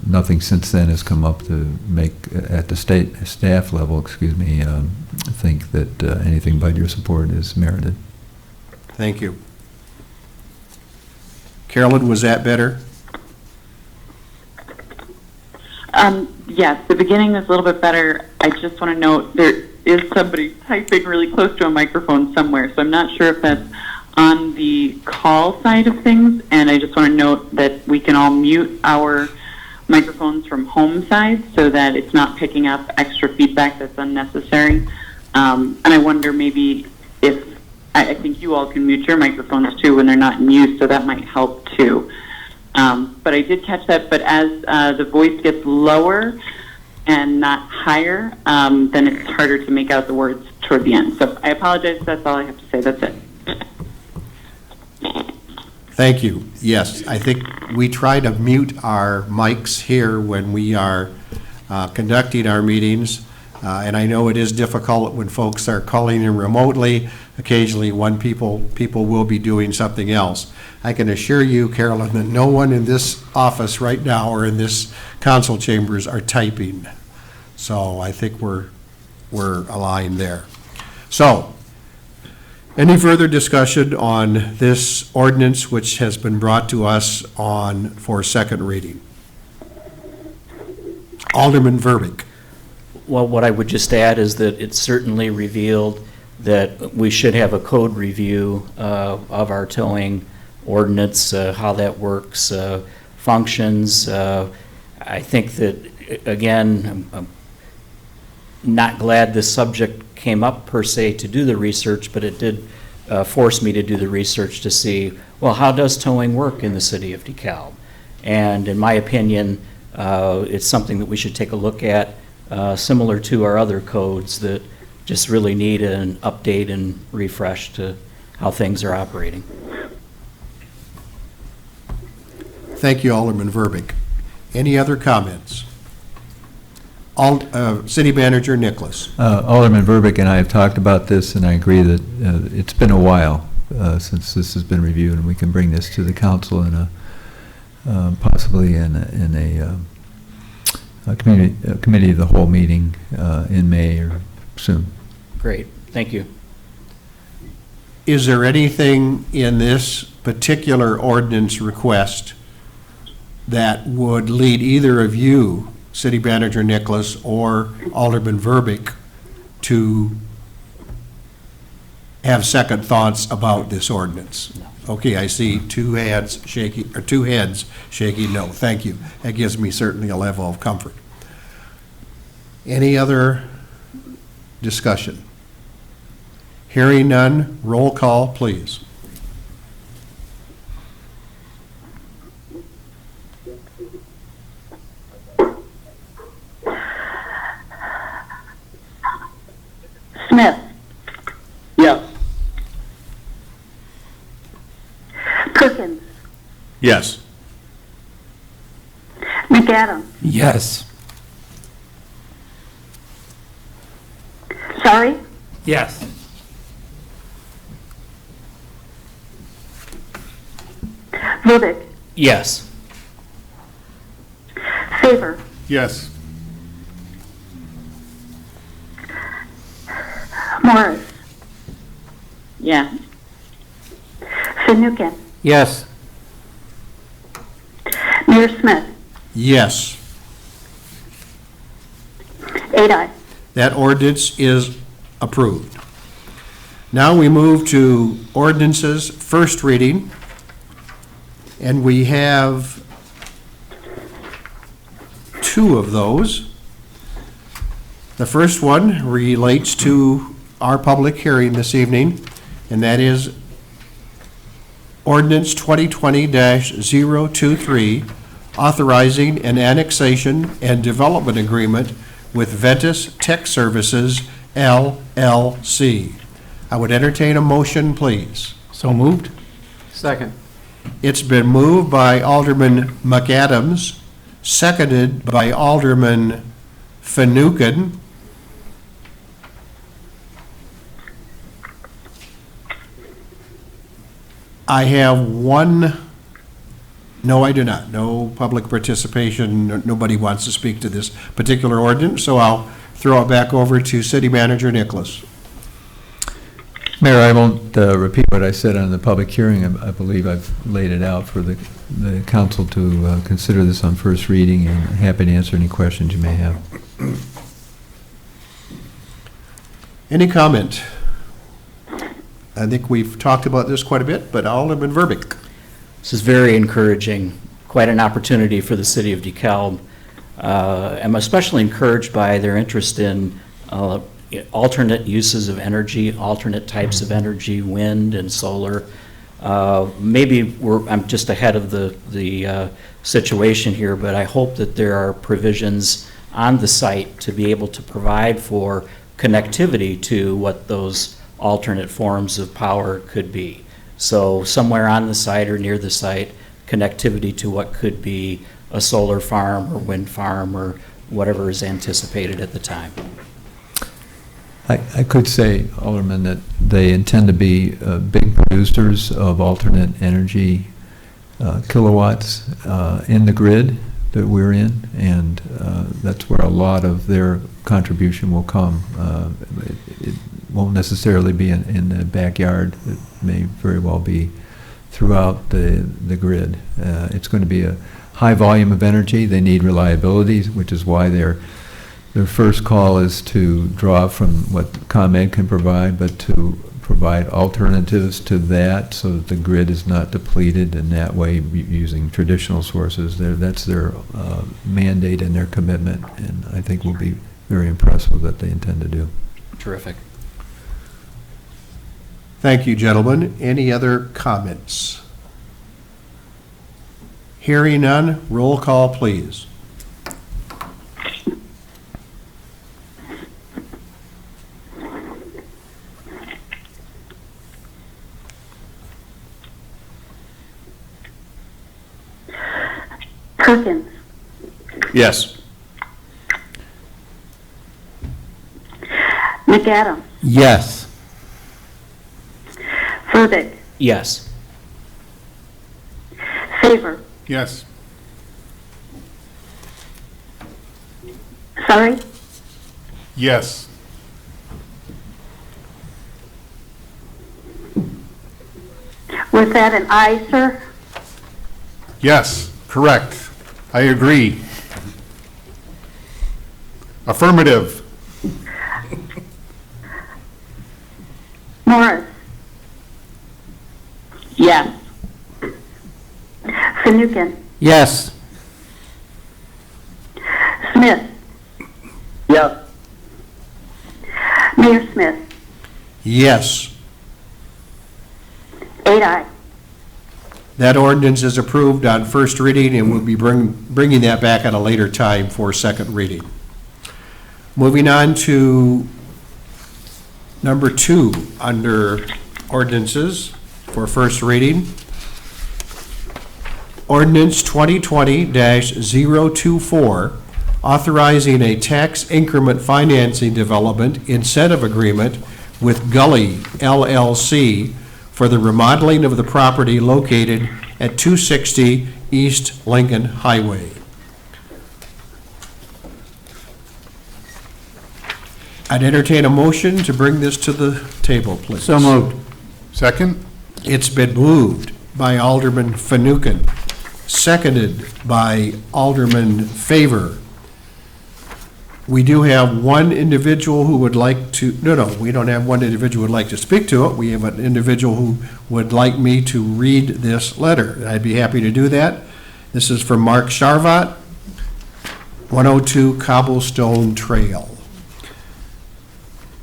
nothing since then has come up to make, at the staff level, think that anything but your support is merited. Thank you. Carolyn, was that better? Yes, the beginning is a little bit better. I just want to note there is somebody typing really close to a microphone somewhere, so I'm not sure if that's on the call side of things, and I just want to note that we can all mute our microphones from home side so that it's not picking up extra feedback that's unnecessary. And I wonder maybe if, I think you all can mute your microphones too when they're not in use, so that might help too. But I did catch that, but as the voice gets lower and not higher, then it's harder to make out the words toward the end. So I apologize, that's all I have to say, that's it. Thank you. Yes, I think we try to mute our mics here when we are conducting our meetings, and I know it is difficult when folks are calling in remotely. Occasionally, people will be doing something else. I can assure you, Carolyn, that no one in this office right now or in this council chambers are typing. So I think we're aligned there. So, any further discussion on this ordinance which has been brought to us for second reading? Alderman Verbeek. Well, what I would just add is that it certainly revealed that we should have a code review of our towing ordinance, how that works, functions. I think that, again, I'm not glad this subject came up per se to do the research, but it did force me to do the research to see, well, how does towing work in the city of DeKalb? And in my opinion, it's something that we should take a look at, similar to our other codes that just really need an update and refresh to how things are operating. Thank you, Alderman Verbeek. Any other comments? City Manager Nicholas. Alderman Verbeek and I have talked about this, and I agree that it's been a while since this has been reviewed, and we can bring this to the council in possibly in a committee of the whole meeting in May or soon. Great, thank you. Is there anything in this particular ordinance request that would lead either of you, City Manager Nicholas or Alderman Verbeek, to have second thoughts about this ordinance? No. Okay, I see two heads shaking no. Thank you. That gives me certainly a level of comfort. Any other discussion? Hearing none, roll call, please. Smith, Yes. Perkins, Yes. McAdams, Yes. Sorry, Yes. Verbic, Yes. Favor, Yes. Morris, Yes. Fanouken, Yes. Mayor Smith, Yes. 8 ayes. That ordinance is approved. Now we move to ordinances, first reading, and we have two of those. The first one relates to our public hearing this evening, and that is ordinance 2020-023, authorizing an annexation and development agreement with Ventus Tech Services, LLC. I would entertain a motion, please. So moved. Second. It's been moved by Alderman McAdams, seconded by Alderman Fanouken. I have one, no, I do not. No public participation. Nobody wants to speak to this particular ordinance, so I'll throw it back over to City Manager Nicholas. Mayor, I won't repeat what I said on the public hearing. I believe I've laid it out for the council to consider this on first reading, and I'm happy to answer any questions you may have. Any comment? I think we've talked about this quite a bit, but Alderman Verbeek. This is very encouraging, quite an opportunity for the city of DeKalb. I'm especially encouraged by their interest in alternate uses of energy, alternate types of energy, wind and solar. Maybe I'm just ahead of the situation here, but I hope that there are provisions on the site to be able to provide for connectivity to what those alternate forms of power could be. So somewhere on the site or near the site, connectivity to what could be a solar farm or wind farm or whatever is anticipated at the time. I could say, Alderman, that they intend to be big producers of alternate energy kilowatts in the grid that we're in, and that's where a lot of their contribution will come. It won't necessarily be in the backyard. It may very well be throughout the grid. It's going to be a high volume of energy. They need reliability, which is why their first call is to draw from what ComEd can provide, but to provide alternatives to that so that the grid is not depleted in that way using traditional sources. That's their mandate and their commitment, and I think we'll be very impressed with what they intend to do. Terrific. Thank you, gentlemen. Any other comments? Hearing none, roll call, please. Perkins, Yes. McAdams, Yes. Verbeek, Yes. Favor, Yes. sorry, Yes. was that an aye, sir? Yes, correct. I agree. Affirmative. Morris, Yes. Fanouken, Yes. Smith, Yes. Mayor Smith, Yes. 8 ayes. That ordinance is approved on first reading, and we'll be bringing that back at a later time for second reading. Moving on to number 2 under ordinances for first reading. Ordinance 2020-024, authorizing a tax increment financing development incentive agreement with Gully LLC for the remodeling of the property located at 260 East Lincoln Highway. I'd entertain a motion to bring this to the table, please. So moved. Second? It's been moved by Alderman Fanouken, seconded by Alderman Favor. We do have one individual who would like to, no, we don't have one individual who would like to speak to it. We have an individual who would like me to read this letter. I'd be happy to do that. This is from Mark Sharvat, 102 Cobblestone Trail.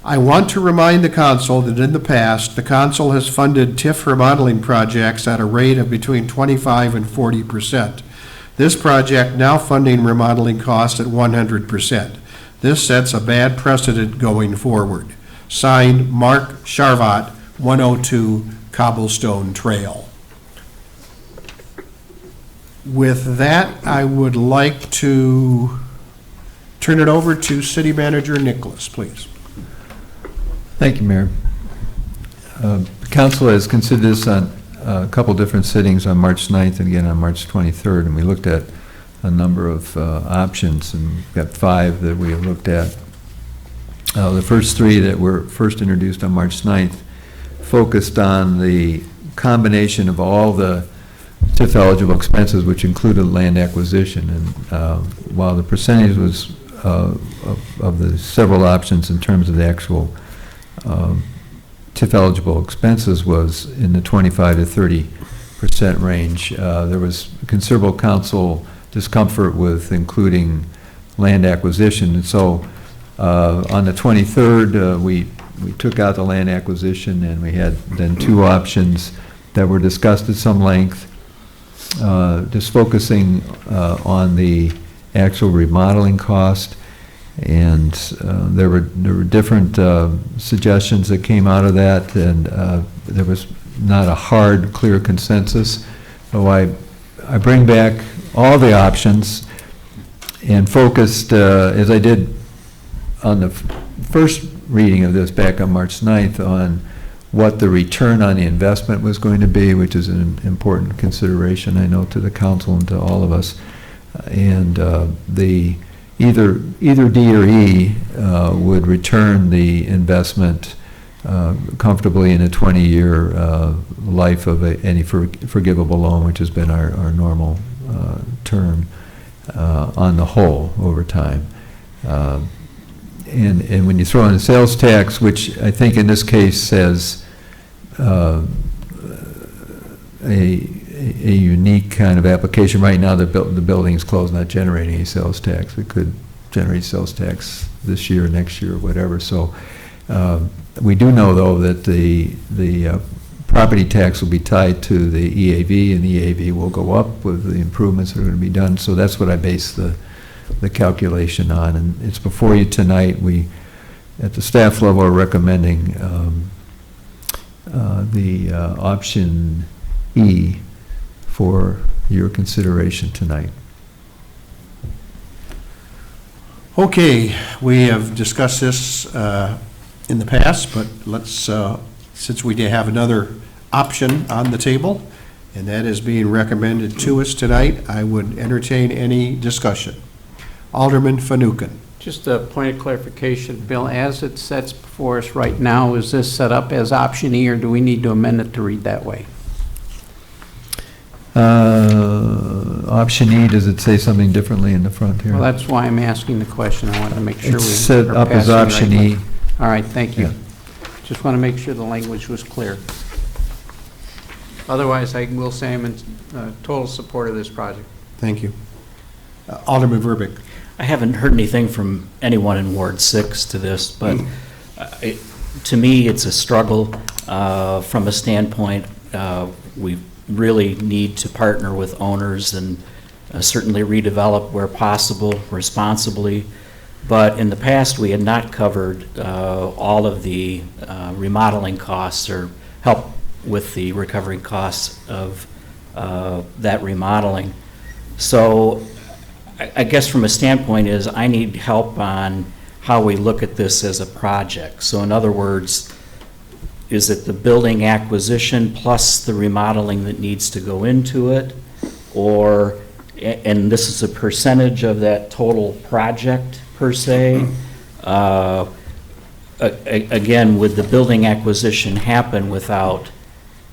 I want to remind the council that in the past, the council has funded TIF remodeling projects at a rate of between 25 and 40%. This project now funding remodeling costs at 100%. This sets a bad precedent going forward. Signed, Mark Sharvat, 102 Cobblestone Trail. With that, I would like to turn it over to City Manager Nicholas, please. Thank you, Mayor. The council has considered this on a couple different sittings on March 9th and again on March 23rd, and we looked at a number of options, and we've got 5 that we have looked at. The first 3 that were first introduced on March 9th focused on the combination of all the TIF eligible expenses, which included land acquisition. And while the percentage was of the several options in terms of the actual TIF eligible expenses was in the 25 to 30% range, there was considerable council discomfort with including land acquisition. And so on the 23rd, we took out the land acquisition, and we had then 2 options that were discussed at some length, just focusing on the actual remodeling cost. And there were different suggestions that came out of that, and there was not a hard, clear consensus. So I bring back all the options and focused, as I did on the first reading of this back on March 9th, on what the return on the investment was going to be, which is an important consideration, I know, to the council and to all of us. And the either D or E would return the investment comfortably in a 20-year life of any forgivable loan, which has been our normal term on the whole over time. And when you throw in the sales tax, which I think in this case says a unique kind of application. Right now, the building is closed, not generating any sales tax. We could generate sales tax this year, next year, whatever. So we do know, though, that the property tax will be tied to the EAV, and the EAV will go up with the improvements that are going to be done. So that's what I base the calculation on, and it's before you tonight. We, at the staff level, are recommending the option E for your consideration tonight. Okay, we have discussed this in the past, but let's, since we have another option on the table, and that is being recommended to us tonight, I would entertain any discussion. Alderman Fanouken. Just a point of clarification, Bill, as it sets before us right now, is this set up as option E, or do we need to amend it to read that way? Option E, does it say something differently in the front here? Well, that's why I'm asking the question. I want to make sure It's we set are up as passing option right E. one. All right, thank you. Yeah. Just want to make sure the language was clear. Otherwise, I will say I'm in total support of this project. Thank you. Alderman Verbeek. I haven't heard anything from anyone in Ward 6 to this, but to me, it's a struggle from a standpoint. We really need to partner with owners and certainly redevelop where possible responsibly. But in the past, we had not covered all of the remodeling costs or help with the recovering costs of that remodeling. So I guess from a standpoint is I need help on how we look at this as a project. So in other words, is it the building acquisition plus the remodeling that needs to go into it? Or, and this is a percentage of that total project per se? Again, would the building acquisition happen without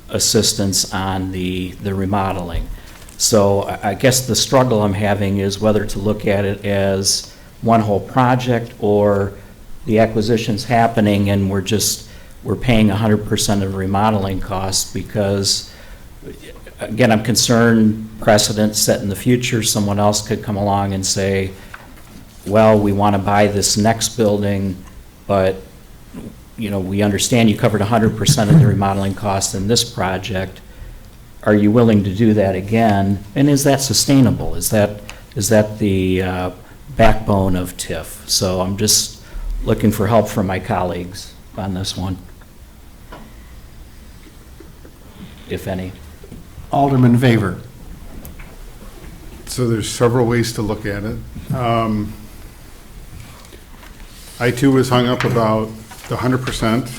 assistance on the remodeling. So I guess the struggle I'm having is whether to look at it as one whole project, or the acquisition's happening and we're paying 100% of remodeling costs, because, again, I'm concerned precedent set in the future, someone else could come along and say, well, we want to buy this next building, but, you know, we understand you covered 100% of the remodeling costs in this project. Are you willing to do that again? And is that sustainable? Is that the backbone of TIF? So I'm just looking for help from my colleagues on this one, if any. Alderman Favor. So there's several ways to look at it. I too was hung up about the 100%.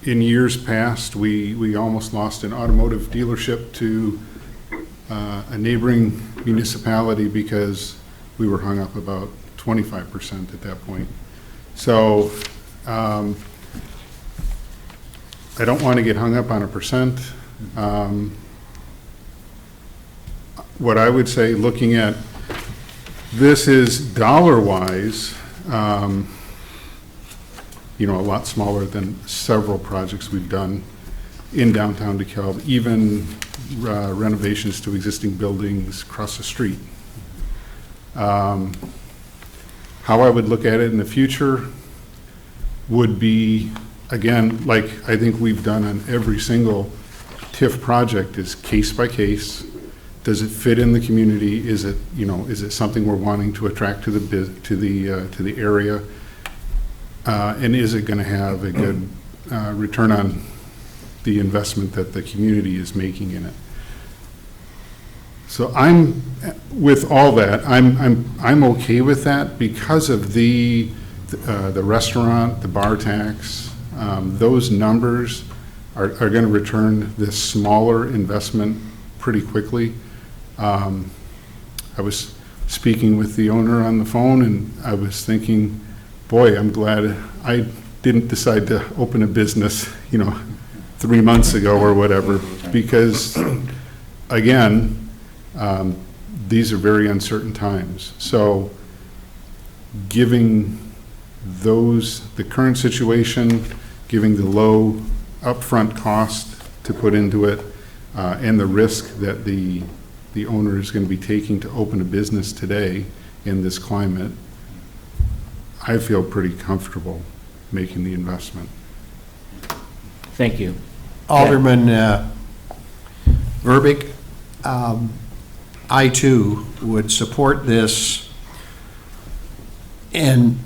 In years past, we almost lost an automotive dealership to a neighboring municipality because we were hung up about 25% at that point. So I don't want to get hung up on a percent. What I would say, looking at this, is dollar-wise, you know, a lot smaller than several projects we've done in downtown DeKalb, even renovations to existing buildings across the street. How I would look at it in the future would be, again, like I think we've done on every single TIF project, is case by case. Does it fit in the community? Is it, you know, is it something we're wanting to attract to the area? And is it going to have a good return on the investment that the community is making in it? So I'm, with all that, I'm okay with that because of the restaurant, the bar tax. Those numbers are going to return this smaller investment pretty quickly. I was speaking with the owner on the phone, and I was thinking, boy, I'm glad I didn't decide to open a business, you know, 3 months ago or whatever, because, again, these are very uncertain times. So giving the current situation, giving the low upfront cost to put into it, and the risk that the owner is going to be taking to open a business today in this climate, I feel pretty comfortable making the investment. Thank you. Alderman Verbeek, I too would support this, and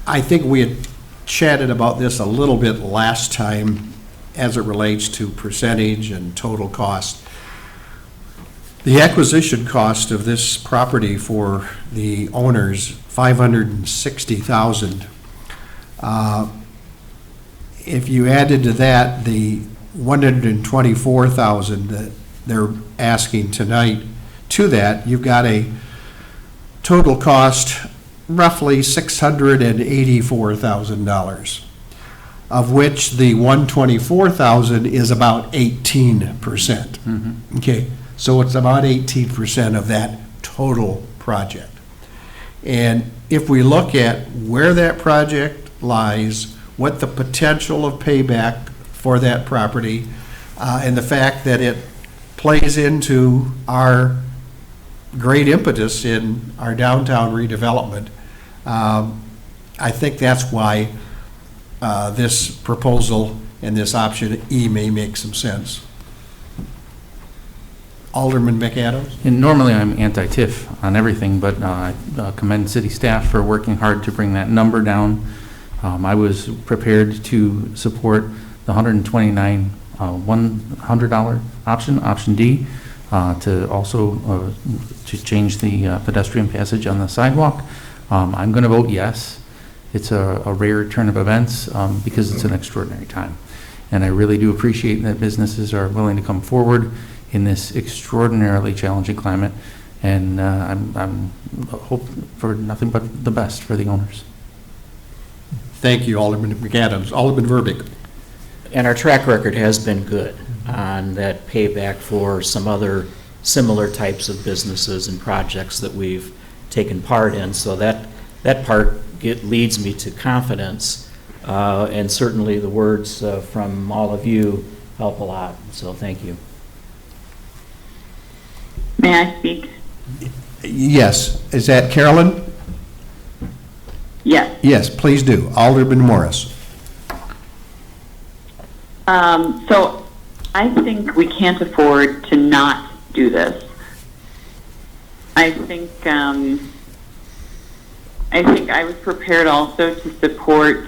I think we had chatted about this a little bit last time as it relates to percentage and total cost. The acquisition cost of this property for the owners, $560,000. If you added to that the $124,000 that they're asking tonight, to that, you've got a total cost roughly $684,000, of which the $124,000 is about 18%. Mm-hmm. Okay, so it's about 18% of that total project. And if we look at where that project lies, what the potential of payback for that property, and the fact that it plays into our great impetus in our downtown redevelopment, I think that's why this proposal and this option E may make some sense. Alderman McAdams? And normally I'm anti-TIF on everything, but I commend city staff for working hard to bring that number down. I was prepared to support the $129 $100 option D, to also to change the pedestrian passage on the sidewalk. I'm going to vote yes. It's a rare turn of events because it's an extraordinary time. And I really do appreciate that businesses are willing to come forward in this extraordinarily challenging climate. And I'm hope for nothing but the best for the owners. Thank you, Alderman McAdams. Alderman Verbeek. And our track record has been good on that payback for some other similar types of businesses and projects that we've taken part in. So that part leads me to confidence, and certainly the words from all of you help a lot. So thank you. May I speak? Yes. Is that Carolyn? Yes. Yes, please do. Alderman Morris. So I think we can't afford to not do this. I think I was prepared also to support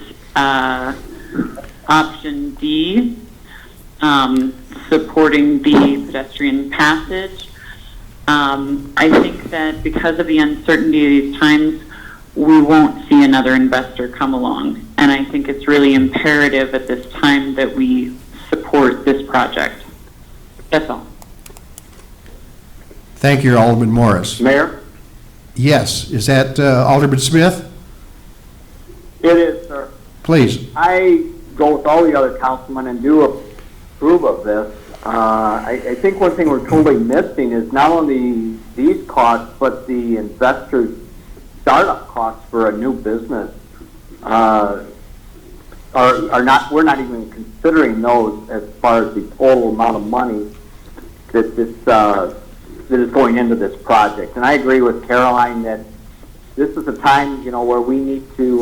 option D, supporting the pedestrian passage. I think that because of the uncertainty of these times, we won't see another investor come along. And I think it's really imperative at this time that we support this project. That's all. Thank you, Alderman Morris. Mayor? Yes. Is that Alderman Smith? It is, sir. Please. I go with all the other councilmen and do approve of this. I think one thing we're totally missing is not only these costs, but the investors' startup costs for a new business are not. We're not even considering those as far as the total amount of money that that is going into this project. And I agree with Caroline that this is a time, where we need to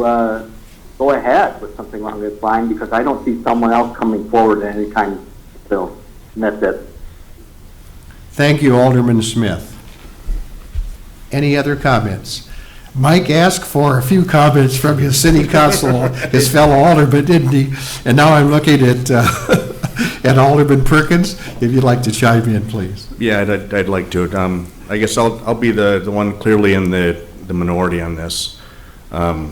go ahead with something along this line, because I don't see someone else coming forward at any time soon. And that's it. Thank you, Alderman Smith. Any other comments? Mike asked for a few comments from his city council, his fellow alderman, didn't he? And now I'm looking at at Alderman Perkins. If you'd like to chime in, please. Yeah, I'd like to. I guess I'll be the one clearly in the minority on this. I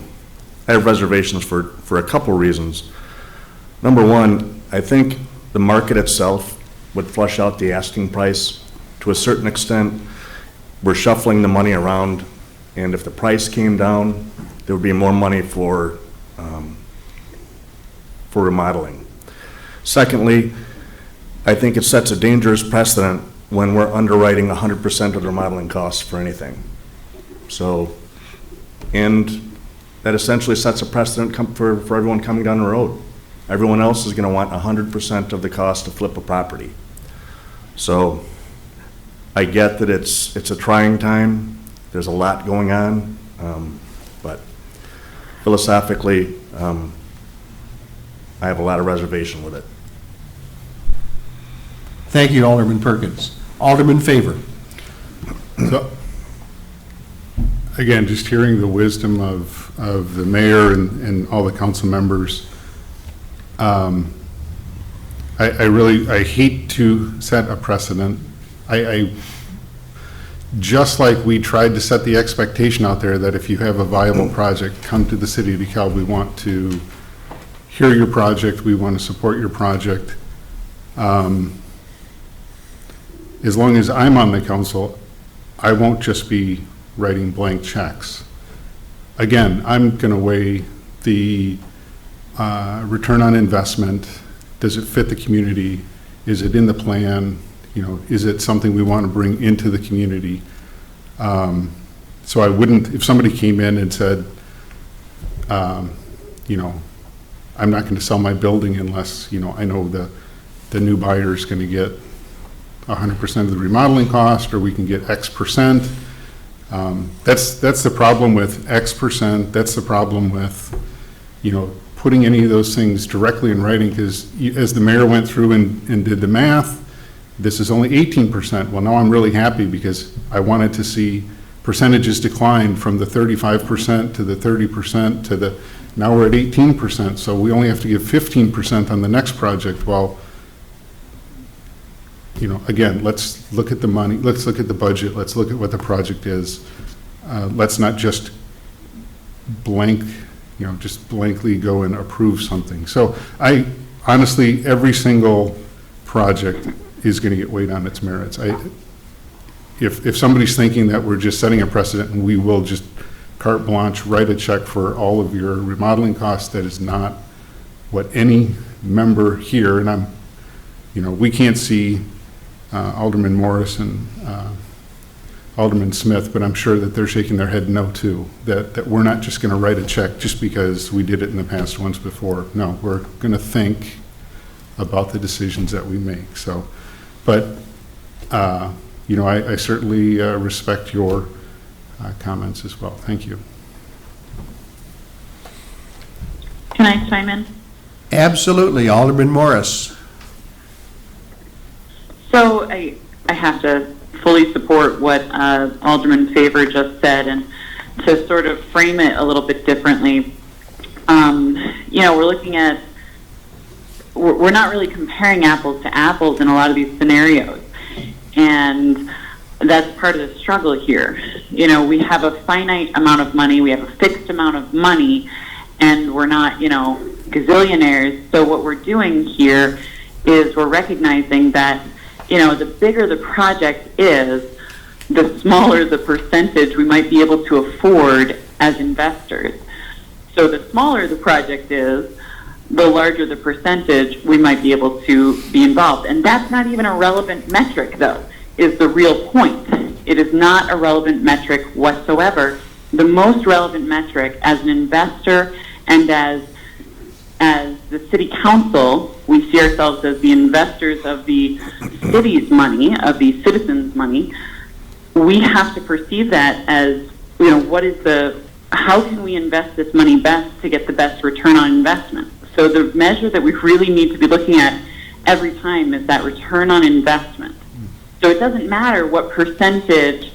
have reservations for a couple reasons. Number one, I think the market itself would flush out the asking price to a certain extent. We're shuffling the money around, and if the price came down, there would be more money for remodeling. Secondly, I think it sets a dangerous precedent when we're underwriting 100% of the remodeling costs for anything. So, and that essentially sets a precedent for everyone coming down the road. Everyone else is going to want 100% of the cost to flip a property. So I get that it's a trying time. There's a lot going on, but philosophically, I have a lot of reservation with it. Thank you, Alderman Perkins. Alderman Favor. So, again, just hearing the wisdom of the mayor and all the council members, I hate to set a precedent. I just like we tried to set the expectation out there that if you have a viable project, come to the city of DeKalb. We want to hear your project. We want to support your project. As long as I'm on the council, I won't just be writing blank checks. Again, I'm going to weigh the return on investment. Does it fit the community? Is it in the plan? Is it something we want to bring into the community? So I wouldn't, if somebody came in and said, I'm not going to sell my building unless, I know the new buyer is going to get 100% of the remodeling cost, or we can get X percent. That's the problem with X percent. That's the problem with, putting any of those things directly in writing, because as the mayor went through and did the math, this is only 18%. Well, now I'm really happy because I wanted to see percentages decline from the 35% to the 30% to the, now we're at 18%. So we only have to give 15% on the next project. Well, again, let's look at the money, let's look at the budget, let's look at what the project is. Let's not just just blankly go and approve something. So I honestly, every single project is going to get weighed on its merits. If somebody's thinking that we're just setting a precedent and we will just carte blanche, write a check for all of your remodeling costs. That is not what any member here, and we can't see Alderman Morris and Alderman Smith, but I'm sure that they're shaking their head no too, that we're not just going to write a check just because we did it in the past once before. No, we're going to think about the decisions that we make. So, but, I certainly respect your comments as well. Thank you. Can I chime in? Absolutely, Alderman Morris. So I have to fully support what Alderman Favor just said, and to sort of frame it a little bit differently, we're looking at, we're not really comparing apples to apples in a lot of these scenarios, and that's part of the struggle here. We have a finite amount of money, we have a fixed amount of money, and we're not, gazillionaires. So what we're doing here is we're recognizing that the bigger the project is, the smaller the percentage we might be able to afford as investors. So the smaller the project is, the larger the percentage we might be able to be involved. And that's not even a relevant metric, though, is the real point. It is not a relevant metric whatsoever. The most relevant metric as an investor and as the city council, we see ourselves as the investors of the city's money, of the citizens' money. We have to perceive that as, how can we invest this money best to get the best return on investment? So the measure that we really need to be looking at every time is that return on investment. So it doesn't matter what percentage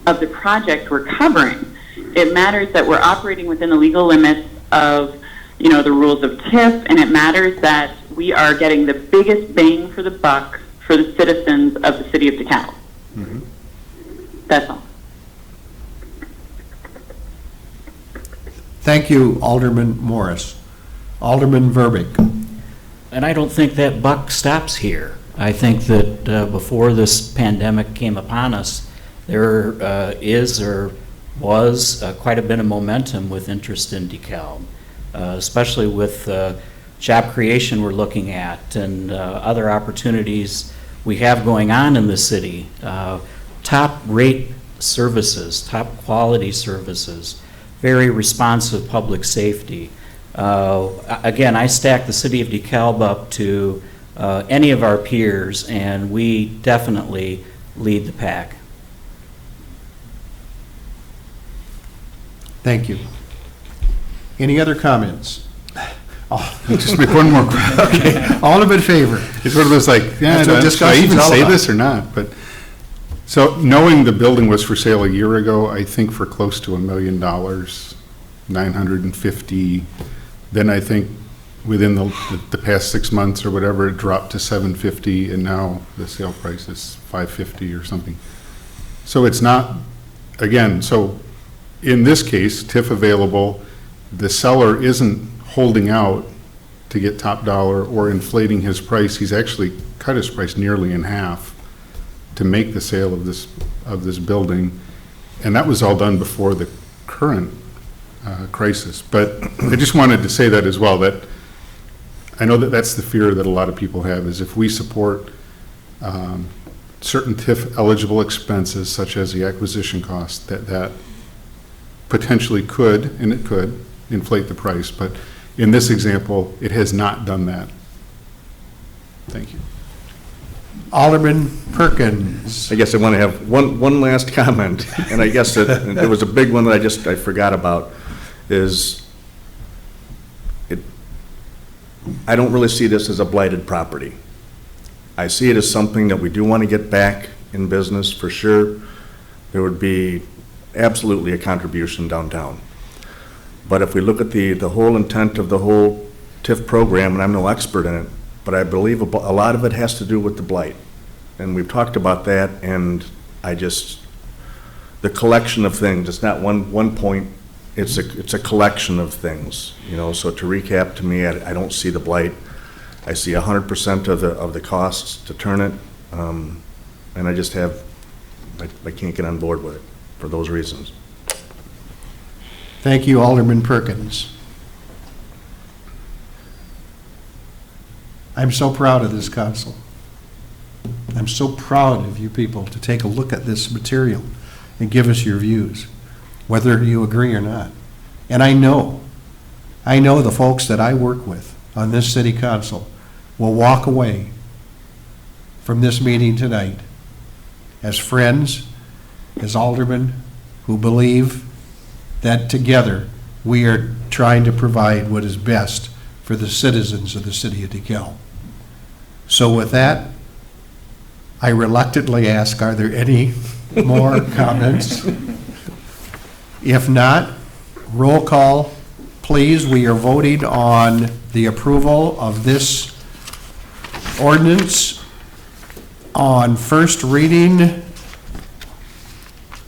of the project we're covering. It matters that we're operating within the legal limits of the rules of TIF, and it matters that we are getting the biggest bang for the buck for the citizens of the city of DeKalb. Mm-hmm. That's all. Thank you, Alderman Morris. Alderman Verbeek. And I don't think that buck stops here. I think that before this pandemic came upon us, there is or was quite a bit of momentum with interest in DeKalb, especially with job creation we're looking at and other opportunities we have going on in the city. Top rate services, top quality services, very responsive public safety. Again, I stack the city of DeKalb up to any of our peers, and we definitely lead the pack. Thank you. Any other comments? Just make one more. Okay, all in favor? It's one of those like, That's what should I discussion's even all say about. this or not? But, so knowing the building was for sale a year ago, I think for close to $1 million, 950, then I think within the past 6 months or whatever, it dropped to 750, and now the sale price is 550 or something. So it's not, again, so in this case, TIF available, the seller isn't holding out to get top dollar or inflating his price. He's actually cut his price nearly in half to make the sale of this building, and that was all done before the current crisis. But I just wanted to say that as well, that I know that that's the fear that a lot of people have, is if we support certain TIF eligible expenses, such as the acquisition cost, that potentially could, and it could, inflate the price. But in this example, it has not done that. Thank you. Alderman Perkins. I guess I want to have one last comment, and I guess that there was a big one that I forgot about, is I don't really see this as a blighted property. I see it as something that we do want to get back in business for sure. There would be absolutely a contribution downtown. But if we look at the whole intent of the whole TIF program, and I'm no expert in it, but I believe a lot of it has to do with the blight. And we've talked about that, and the collection of things, it's not one point, it's a collection of things, so to recap, to me, I don't see the blight. I see 100% of the costs to turn it, and I can't get on board with it for those reasons. Thank you, Alderman Perkins. I'm so proud of this council. I'm so proud of you people to take a look at this material and give us your views, whether you agree or not. And I know the folks that I work with on this city council will walk away from this meeting tonight as friends, as aldermen who believe that together we are trying to provide what is best for the citizens of the city of DeKalb. So with that, I reluctantly ask, are there any more comments? If not, roll call, please. We are voting on the approval of this ordinance on first reading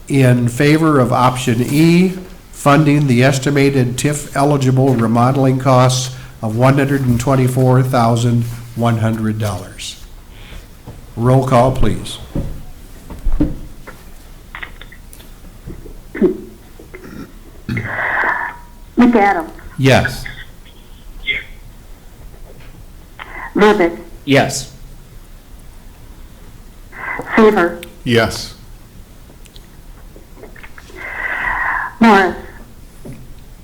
in favor of option E, funding the estimated TIF-eligible remodeling costs of $124,100. Roll call, please. McAdams. Yes. Rubik. Yes. Favor. Yes. Morris.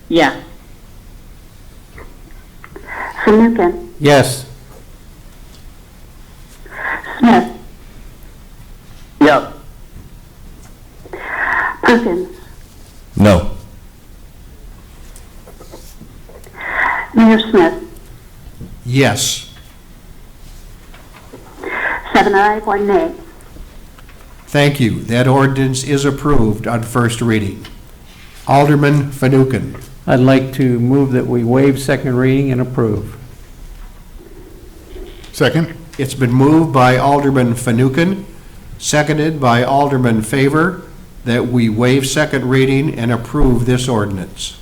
Yes. Fanouken. Yes. Smith. Yes. Perkins. No. Mayor Smith. Yes. 7 ayes, 1 nay. Thank you. That ordinance is approved on first reading. Alderman Fanouken. I'd like to move that we waive second reading and approve. Second? It's been moved by Alderman Fanouken, seconded by Alderman Favor, that we waive second reading and approve this ordinance.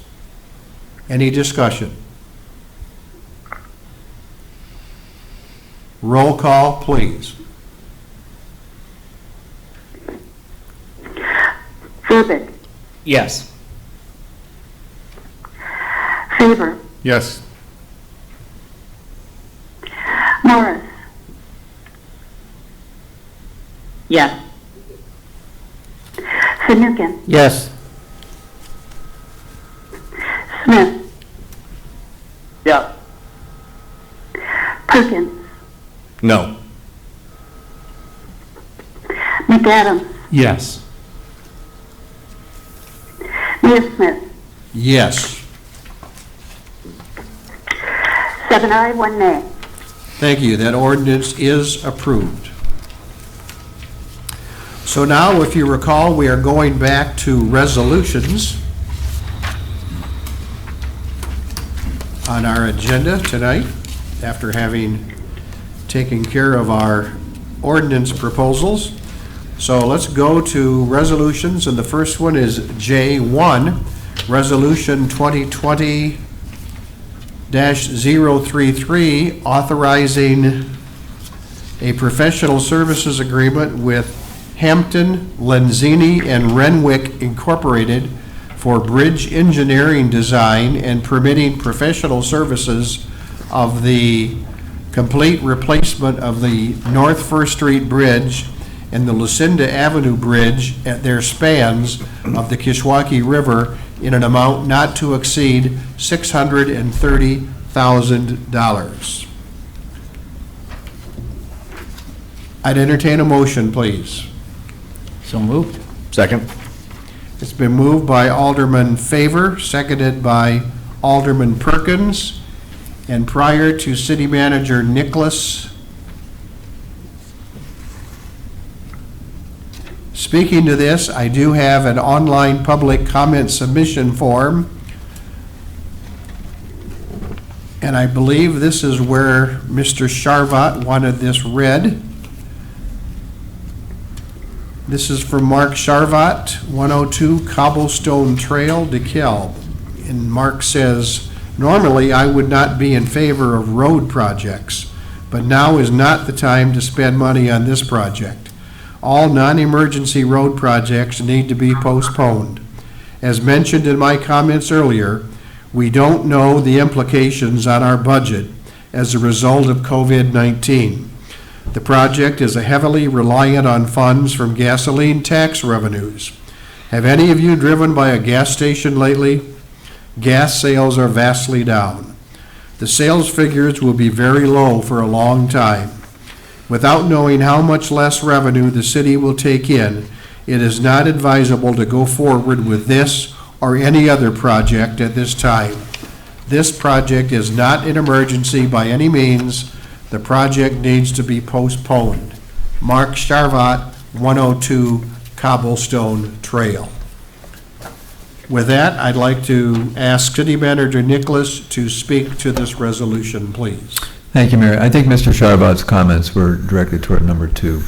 Any discussion? Roll call, please. Rubik. Yes. Favor. Yes. Morris. Yes. Fanouken. Yes. Smith. Yes. Perkins. No. McAdams. Yes. Mayor Smith. Yes. 7 ayes, 1 nay. Thank you. That ordinance is approved. So now, if you recall, we are going back to resolutions on our agenda tonight, after having taken care of our ordinance proposals. So let's go to resolutions, and the first one is J1, Resolution 2020-033, authorizing a professional services agreement with Hampton, Lenzini, and Renwick Incorporated for bridge engineering design and permitting professional services of the complete replacement of the North First Street Bridge and the Lucinda Avenue Bridge at their spans of the Kishwaukee River in an amount not to exceed $630,000. I'd entertain a motion, please. So moved. Second? It's been moved by Alderman Favor, seconded by Alderman Perkins. And prior to City Manager Nicholas speaking to this, I do have an online public comment submission form. And I believe this is where Mr. Sharvat wanted this read. This is from Mark Sharvat, 102 Cobblestone Trail, DeKalb. And Mark says, normally I would not be in favor of road projects, but now is not the time to spend money on this project. All non-emergency road projects need to be postponed. As mentioned in my comments earlier, we don't know the implications on our budget as a result of COVID-19. The project is heavily reliant on funds from gasoline tax revenues. Have any of you driven by a gas station lately? Gas sales are vastly down. The sales figures will be very low for a long time. Without knowing how much less revenue the city will take in, it is not advisable to go forward with this or any other project at this time. This project is not an emergency by any means. The project needs to be postponed. Mark Starvat, 102 Cobblestone Trail. With that, I'd like to ask City Manager Nicholas to speak to this resolution, please. Thank you, Mayor. I think Mr. Sharbat's comments were directed toward number 2.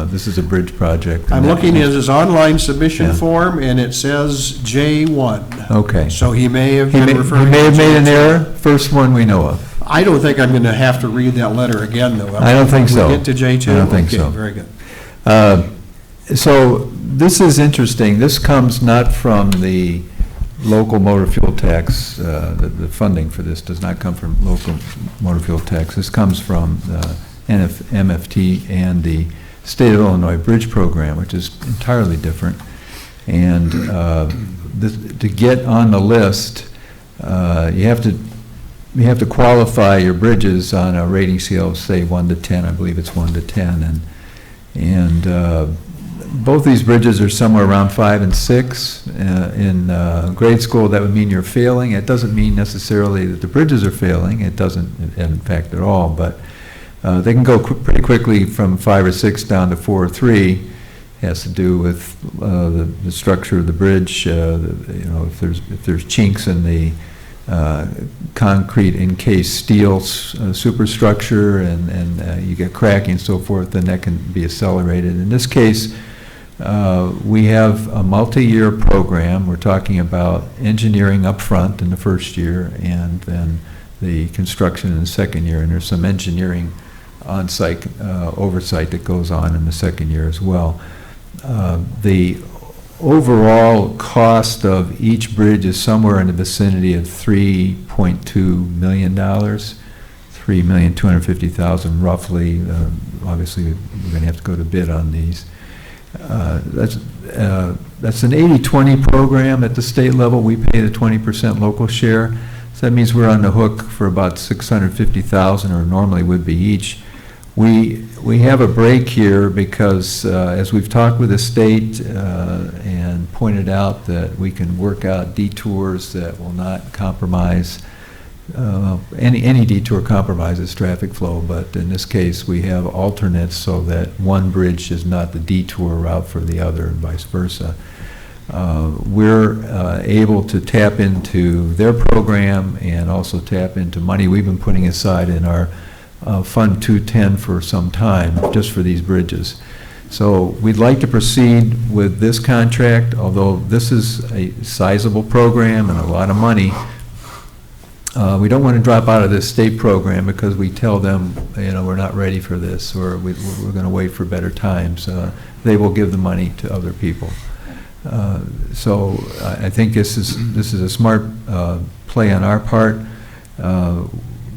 This is a bridge project. I'm looking at his online submission Yeah. form, and it says J1. Okay. So he may have He been may referring to have made an J2. error, first one we know of. I don't think I'm going to have to read that letter again, though. I don't think so. We get to J2? I don't think so. Okay, very good. So this is interesting. This comes not from the local motor fuel tax. The funding for this does not come from local motor fuel tax. This comes from MFT and the State of Illinois Bridge Program, which is entirely different. And to get on the list, you have to qualify your bridges on a rating scale of, say, 1 to 10. I believe it's 1 to 10. And both these bridges are somewhere around 5 and 6. In grade school, that would mean you're failing. It doesn't mean necessarily that the bridges are failing. It doesn't, in fact, at all. But they can go pretty quickly from 5 or 6 down to 4 or 3. It has to do with the structure of the bridge. If there's chinks in the concrete encased steel superstructure and you get cracking and so forth, then that can be accelerated. In this case, we have a multi-year program. We're talking about engineering up front in the first year and then the construction in the second year, and there's some engineering on-site oversight that goes on in the second year as well. The overall cost of each bridge is somewhere in the vicinity of $3.2 million, $3,250,000 roughly. Obviously, we're going to have to go to bid on these. That's an 80-20 program at the state level. We pay the 20% local share. So that means we're on the hook for about $650,000, or normally would be each. We have a break here because as we've talked with the state and pointed out that we can work out detours that will not compromise, any detour compromises traffic flow, but in this case we have alternates so that one bridge is not the detour route for the other and vice versa. We're able to tap into their program and also tap into money we've been putting aside in our Fund 210 for some time, just for these bridges. So we'd like to proceed with this contract, although this is a sizable program and a lot of money. We don't want to drop out of this state program because we tell them, we're not ready for this, or we're going to wait for better times. They will give the money to other people. So I think this is a smart play on our part.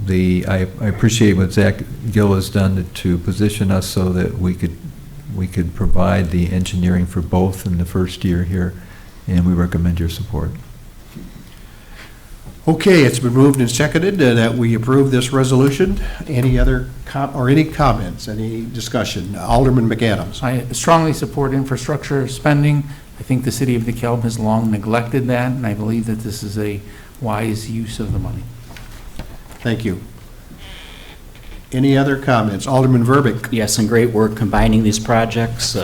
I appreciate what Zach Gill has done to position us so that we could provide the engineering for both in the first year here, and we recommend your support. Okay, it's been moved and seconded that we approve this resolution. Any other any comments, any discussion? Alderman McAdams. I strongly support infrastructure spending. I think the city of DeKalb has long neglected that, and I believe that this is a wise use of the money. Thank you. Any other comments? Alderman Verbeek. Yes, and great work combining these projects.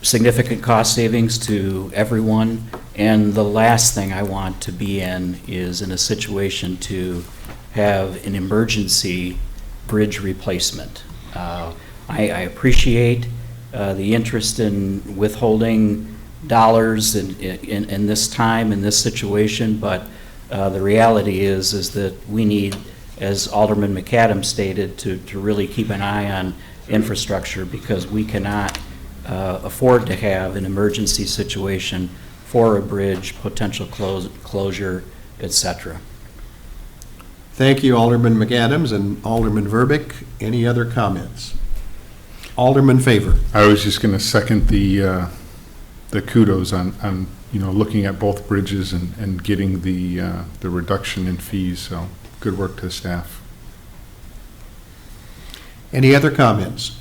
Significant cost savings to everyone. And the last thing I want to be in is in a situation to have an emergency bridge replacement. I appreciate the interest in withholding dollars in this time, in this situation, but the reality is that we need, as Alderman McAdams stated, to really keep an eye on infrastructure, because we cannot afford to have an emergency situation for a bridge, potential closure, et cetera. Thank you, Alderman McAdams and Alderman Verbeek. Any other comments? Alderman Favor. I was just going to second the kudos on looking at both bridges and getting the reduction in fees. So good work to the staff. Any other comments?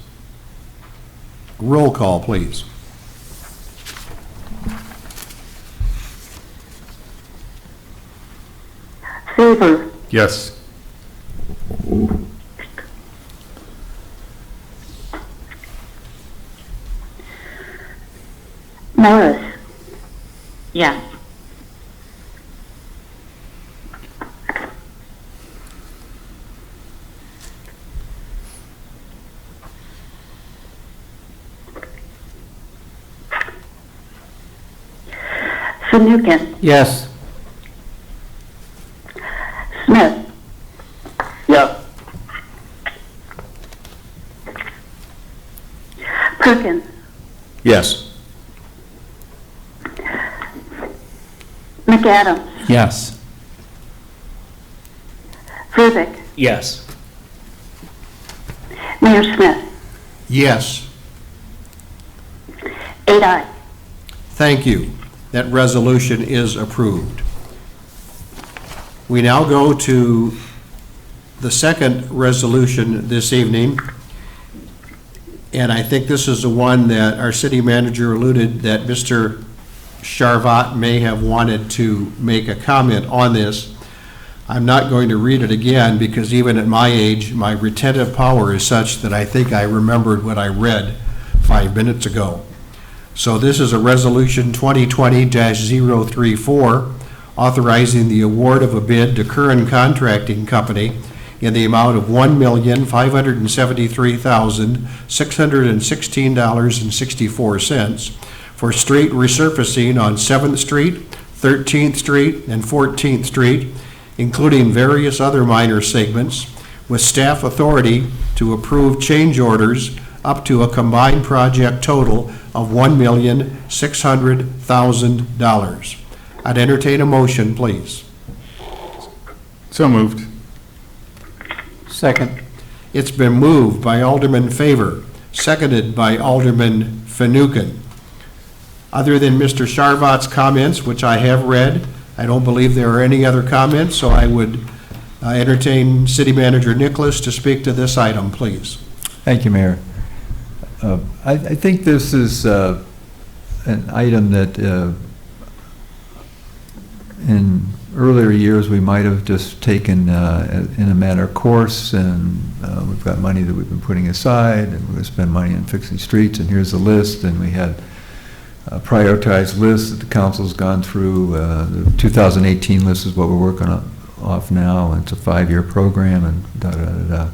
Roll call, please. Favor, Yes. Morris, Yes. Fanouken, Yes. Smith, Yes. Perkins, Yes. McAdams, Yes. Verbeek, Yes. Mayor Smith. Yes. 8 ayes. Thank you. That resolution is approved. We now go to the second resolution this evening, and I think this is the one that our city manager alluded that Mr. Charvat may have wanted to make a comment on this. I'm not going to read it again because even at my age, my retentive power is such that I think I remembered what I read 5 minutes ago. So this is a resolution 2020-034 authorizing the award of a bid to Curran Contracting Company in the amount of $1,573,616.64 for street resurfacing on 7th Street, 13th Street, and 14th Street, including various other minor segments, with staff authority to approve change orders up to a combined project total of $1,600,000. I'd entertain a motion, please. So moved. Second. It's been moved by Alderman Favor, seconded by Alderman Fanouken. Other than Mr. Charvat's comments, which I have read, I don't believe there are any other comments, so I would entertain City Manager Nicholas to speak to this item, please. Thank you, Mayor. I think this is an item that in earlier years we might have just taken in a matter of course, and we've got money that we've been putting aside, and we're going to spend money on fixing streets, and here's the list, and we had a prioritized list that the council's gone through. The 2018 list is what we're working off now, and it's a 5-year program, and da-da-da-da.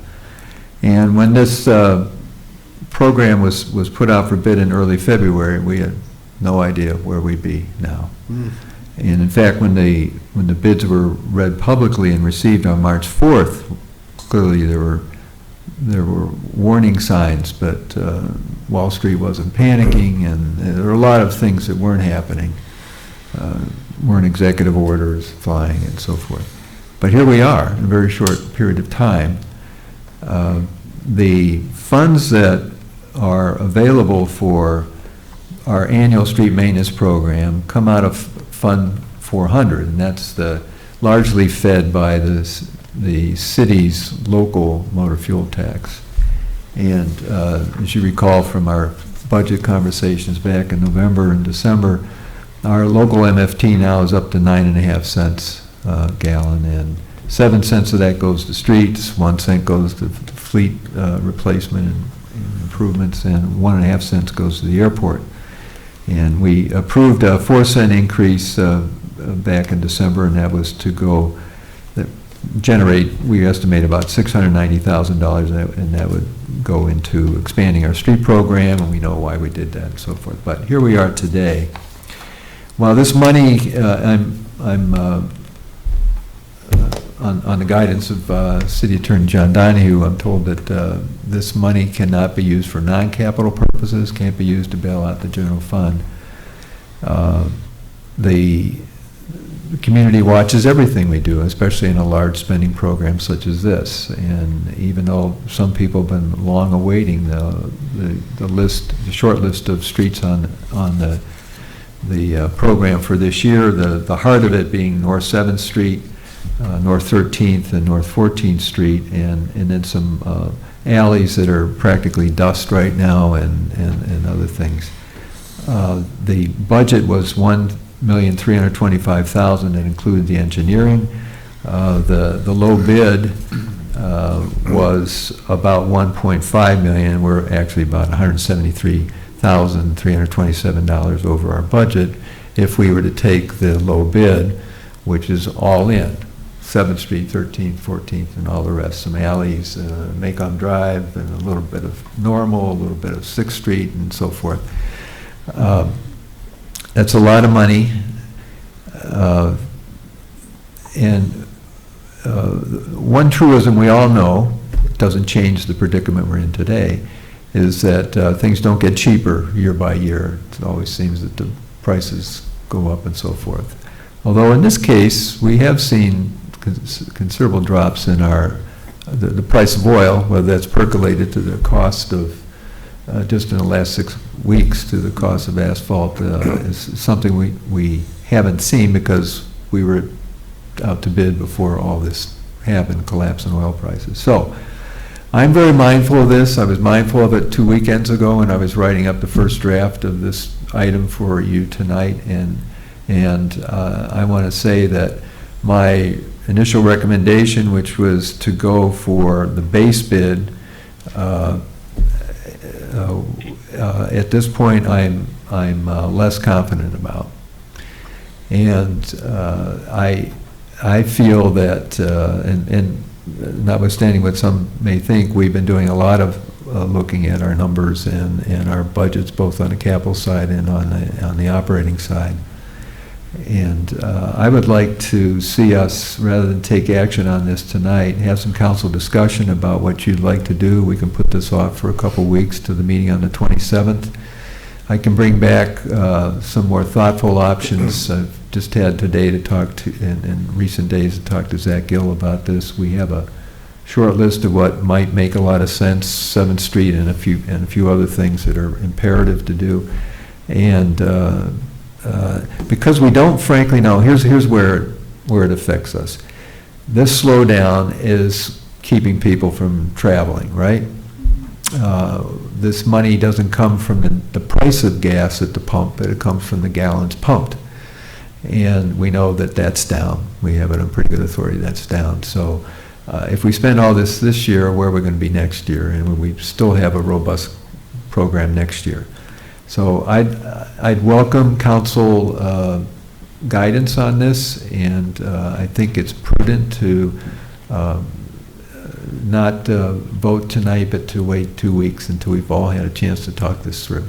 And when this program was put out for bid in early February, we had no idea where we'd be now. And in fact, when the bids were read publicly and received on March 4th, clearly there were warning signs, but Wall Street wasn't panicking, and there were a lot of things that weren't happening, weren't executive orders flying and so forth. But here we are in a very short period of time. The funds that are available for our annual street maintenance program come out of Fund 400, and that's largely fed by the city's local motor fuel tax. And as you recall from our budget conversations back in November and December, our local MFT now is up to 9.5 cents a gallon, and 7 cents of that goes to streets, 1 cent goes to fleet replacement and improvements, and 1.5 cents goes to the airport. And we approved a 4-cent increase back in December, and that was to generate, we estimate, about $690,000, and that would go into expanding our street program, and we know why we did that and so forth. But here we are today. While this money, I'm on the guidance of City Attorney John Donahue, I'm told that this money cannot be used for non-capital purposes, can't be used to bail out the general fund. the community watches everything we do, especially in a large spending program such as this. And even though some people have been long awaiting the list, the short list of streets on the program for this year, the heart of it being North 7th Street, North 13th and North 14th Street, and then some alleys that are practically dust right now and other things. The budget was $1,325,000. That included the engineering. The low bid was about $1.5 million. We're actually about $173,327 over our budget if we were to take the low bid, which is all in. 7th Street, 13th, 14th, and all the rest, some alleys, Macomb Drive, and a little bit of Normal, a little bit of 6th Street, and so forth. That's a lot of money. One truism we all know, doesn't change the predicament we're in today, is that things don't get cheaper year by year. It always seems that the prices go up and so forth. Although in this case, we have seen considerable drops in the price of oil, whether that's percolated to the cost of, just in the last 6 weeks, to the cost of asphalt, is something we haven't seen because we were out to bid before all this happened, collapse in oil prices. So I'm very mindful of this. I was mindful of it 2 weekends ago when I was writing up the first draft of this item for you tonight, and I want to say that my initial recommendation, which was to go for the base bid, at this point I'm less confident about. And I feel that, and notwithstanding what some may think, we've been doing a lot of looking at our numbers and our budgets, both on the capital side and on the operating side. And I would like to see us, rather than take action on this tonight, have some council discussion about what you'd like to do. We can put this off for a couple weeks to the meeting on the 27th. I can bring back some more thoughtful options. I've just had today to talk to, in recent days, to talk to Zach Gill about this. We have a short list of what might make a lot of sense, 7th Street and a few other things that are imperative to do. And because we don't frankly know, here's where it affects us. This slowdown is keeping people from traveling, right? This money doesn't come from the price of gas at the pump, but it comes from the gallons pumped. And we know that that's down. We have it on pretty good authority that's down. So if we spend all this year, where are we going to be next year? And we still have a robust program next year. So I'd welcome council guidance on this, and I think it's prudent to not vote tonight, but to wait 2 weeks until we've all had a chance to talk this through.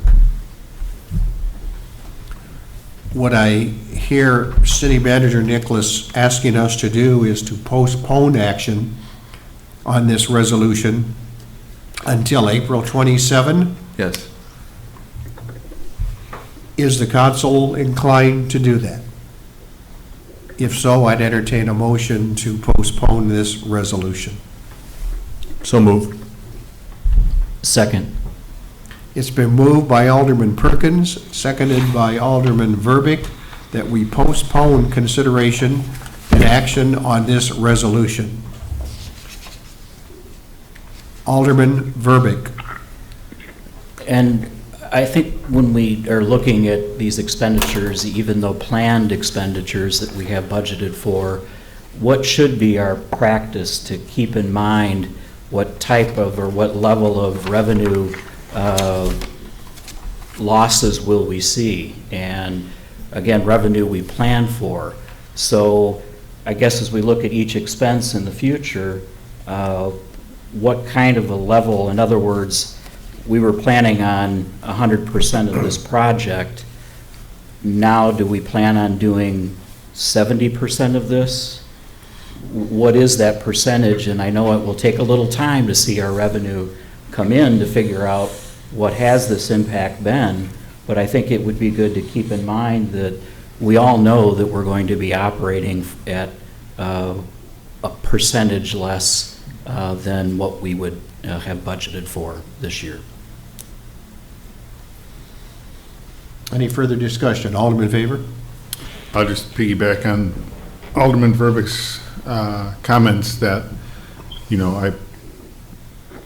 What I hear City Manager Nicholas asking us to do is to postpone action on this resolution until April 27. Yes. Is the council inclined to do that? If so, I'd entertain a motion to postpone this resolution. So moved. Second. It's been moved by Alderman Perkins, seconded by Alderman Verbeek, that we postpone consideration and action on this resolution. Alderman Verbeek. And I think when we are looking at these expenditures, even though planned expenditures that we have budgeted for, what should be our practice to keep in mind what type of or what level of revenue losses will we see? And again, revenue we plan for. So I guess as we look at each expense in the future, what kind of a level, in other words, we were planning on 100% of this project. Now do we plan on doing 70% of this? What is that percentage? And I know it will take a little time to see our revenue come in to figure out what has this impact been, but I think it would be good to keep in mind that we all know that we're going to be operating at a percentage less than what we would have budgeted for this year. Any further discussion? Alderman Favor? I'll just piggyback on Alderman Verbeck's comments that, you know,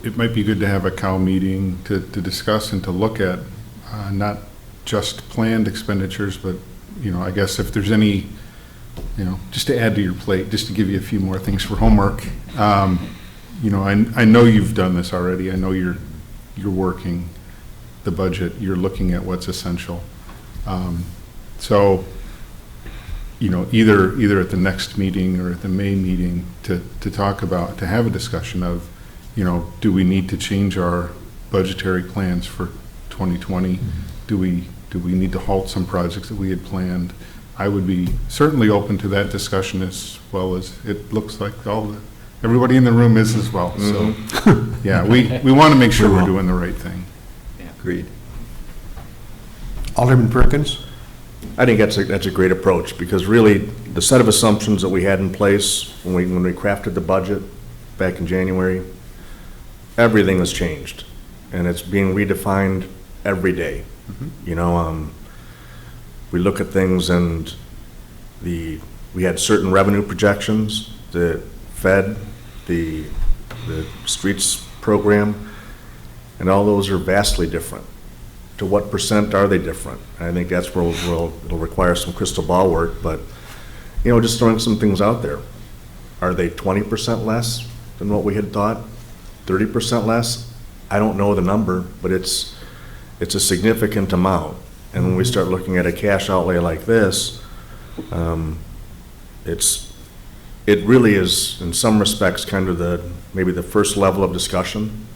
it might be good to have a COW meeting to discuss and to look at not just planned expenditures, but, you know, I guess if there's any, you know, just to add to your plate, just to give you a few more things for homework. You know, I know you've done this already. I know you're working the budget. You're looking at what's essential. So, you know, either at the next meeting or at the May meeting to talk about, to have a discussion of, you know, do we need to change our budgetary plans for 2020? Mm-hmm. Do we need to halt some projects that we had planned? I would be certainly open to that discussion, as well as it looks like everybody in the room is as well. Mm-hmm. So, yeah, we want to make sure we're doing the right thing. Yeah, agreed. Alderman Perkins? I think that's a great approach, because really the set of assumptions that we had in place when we crafted the budget back in January, everything has changed, and it's being redefined every day. Mm-hmm. You know, we look at things, and we had certain revenue projections that fed the streets program, and all those are vastly different. To what percent are they different? And I think that's where it'll require some crystal ball work, but, you know, just throwing some things out there. Are they 20% less than what we had thought? 30% less? I don't know the number, but it's a significant amount. And when we start looking at a cash outlay like this, it really is, in some respects, kind of maybe the first level of discussion.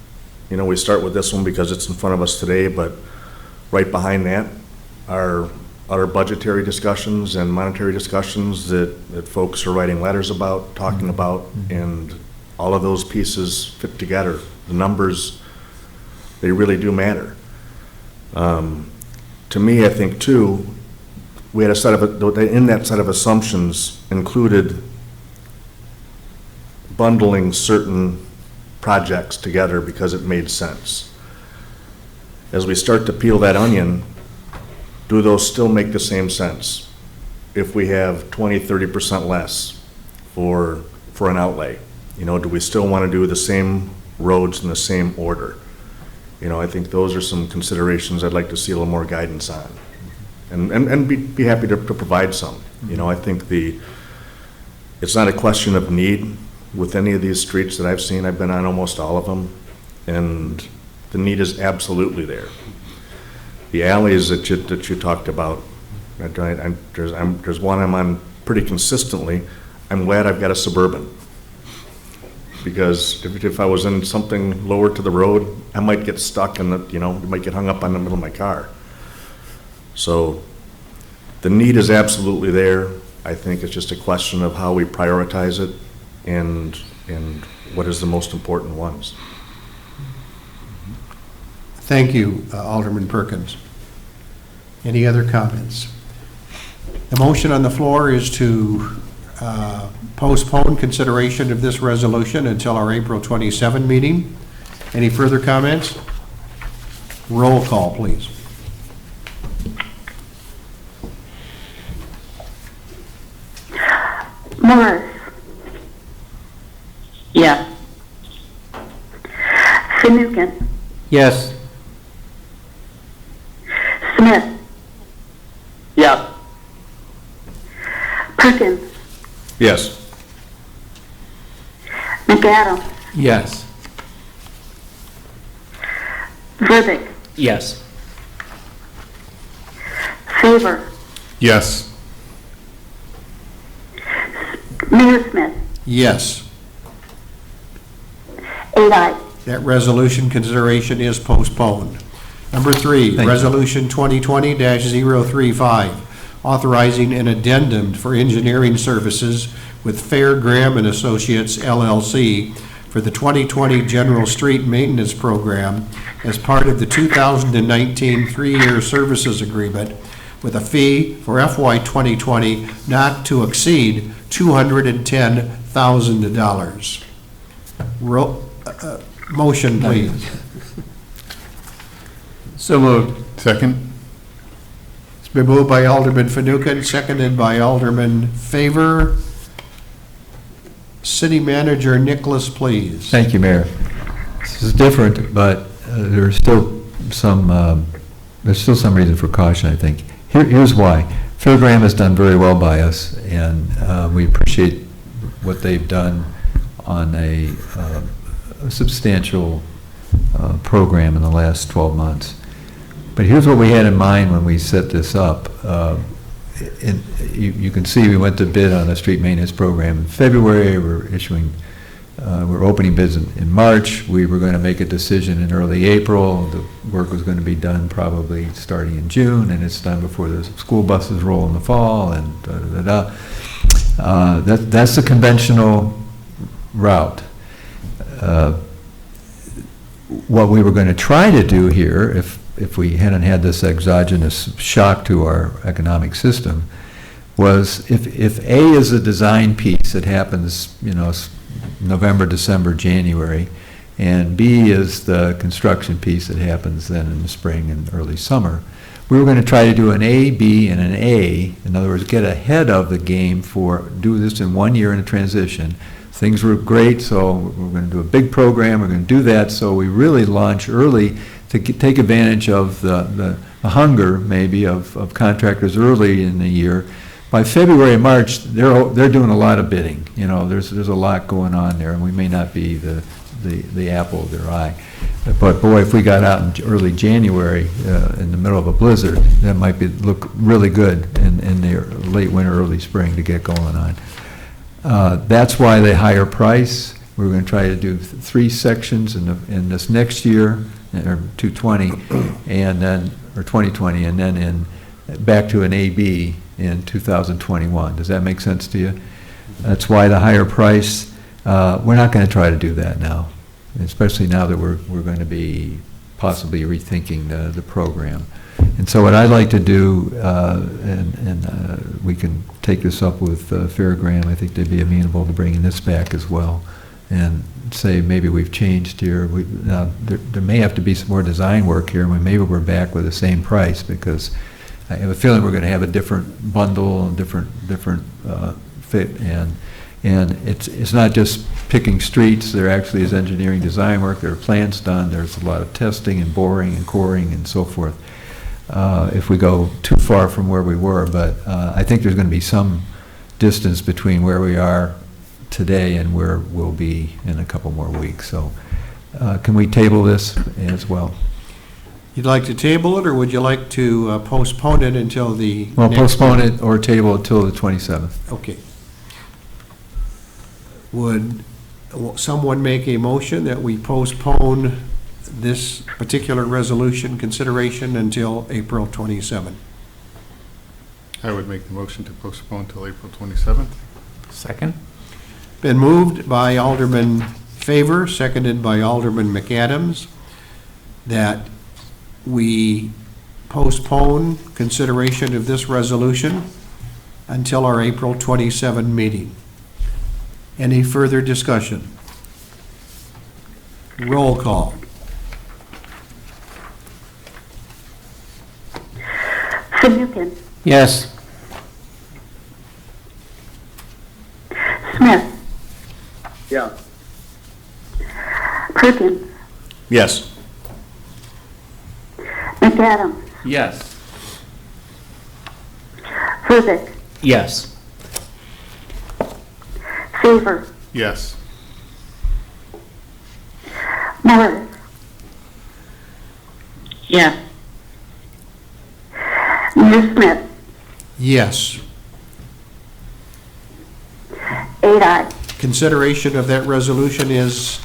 You know, we start with this one because it's in front of us today, but right behind that are other budgetary discussions and monetary discussions that folks are writing letters about, talking about, and all of those pieces fit together. The numbers, they really do matter. To me, I think, too, we had a set of, in that set of assumptions included bundling certain projects together because it made sense. As we start to peel that onion, do those still make the same sense? If we have 20, 30% less for an outlay, you know, do we still want to do the same roads in the same order? You know, I think those are some considerations I'd like to see a little more guidance on, and be happy to provide some. You know, I think it's not a question of need with any of these streets that I've seen. I've been on almost all of them, and the need is absolutely there. The alleys that you talked about, there's one I'm on pretty consistently. I'm glad I've got a Suburban, because if I was in something lower to the road, I might get stuck and you might get hung up on the middle of my car. So the need is absolutely there. I think it's just a question of how we prioritize it and what is the most important ones. Thank you, Alderman Perkins. Any other comments? The motion on the floor is to postpone consideration of this resolution until our April 27 meeting. Any further comments? Roll call, please. Morris. Yes. Finucane. Yes. Smith. Yes. Perkins. Yes. McAdams. Yes. Verbeck. Yes. Favor. Yes. Mayor Smith. Yes. 8 ayes. That resolution consideration is postponed. Number 3, Thank you. Resolution 2020-035, authorizing an addendum for engineering services with Fair Graham and Associates LLC for the 2020 General Street Maintenance Program as part of the 2019 3-year services agreement with a fee for FY 2020 not to exceed $210,000. Motion, please. So moved. Second? It's been moved by Alderman Fanouken, seconded by Alderman Favor. City Manager Nicholas, please. Thank you, Mayor. This is different, but there's still some reason for caution, I think. Here's why. Fairgram has done very well by us, and we appreciate what they've done on a substantial program in the last 12 months. But here's what we had in mind when we set this up. You can see we went to bid on a street maintenance program in February. We're opening bids in March. We were going to make a decision in early April. The work was going to be done probably starting in June, and it's done before the school buses roll in the fall, and da-da-da-da. That's the conventional route. What we were going to try to do here, if we hadn't had this exogenous shock to our economic system, was if A is a design piece that happens, November, December, January, and B is the construction piece that happens then in the spring and early summer, we were going to try to do an A, B, and an A. In other words, get ahead of the game do this in 1 year in a transition. Things were great, so we're going to do a big program. We're going to do that, so we really launch early to take advantage of the hunger, maybe, of contractors early in the year. By February, March, they're doing a lot of bidding. There's a lot going on there, and we may not be the apple of their eye. But boy, if we got out in early January, in the middle of a blizzard, that might look really good in the late winter, early spring to get going on. That's why the higher price. We're going to try to do 3 sections in this next year, or 220, and then, or 2020, and then back to an AB in 2021. Does that make sense to you? That's why the higher price. We're not going to try to do that now, especially now that we're going to be possibly rethinking the program. And so what I'd like to do, and we can take this up with Fairgram, I think they'd be amenable to bringing this back as well, and say maybe we've changed here. Now, there may have to be some more design work here, and maybe we're back with the same price, because I have a feeling we're going to have a different bundle and different fit, and it's not just picking streets. There actually is engineering design work. There are plans done. There's a lot of testing and boring and coring and so forth. If we go too far from where we were, but I think there's going to be some distance between where we are today and where we'll be in a couple more weeks. So can we table this as well? You'd like to table it, or would you like to postpone it until the Well, next postpone meeting? it or table it till the 27th. Okay. Would someone make a motion that we postpone this particular resolution consideration until April 27th? I would make the motion to postpone till April 27th. Second? Been moved by Alderman Favor, seconded by Alderman McAdams, that we postpone consideration of this resolution until our April 27 meeting. Any further discussion? Roll call. Fanouken, Yes. Smith, Yeah. Perkins, Yes. McAdams, Yes. Verdick, Yes. Favor, Yes. Morris, Yes. Mayor Smith, Yes. 8 ayes. Consideration of that resolution is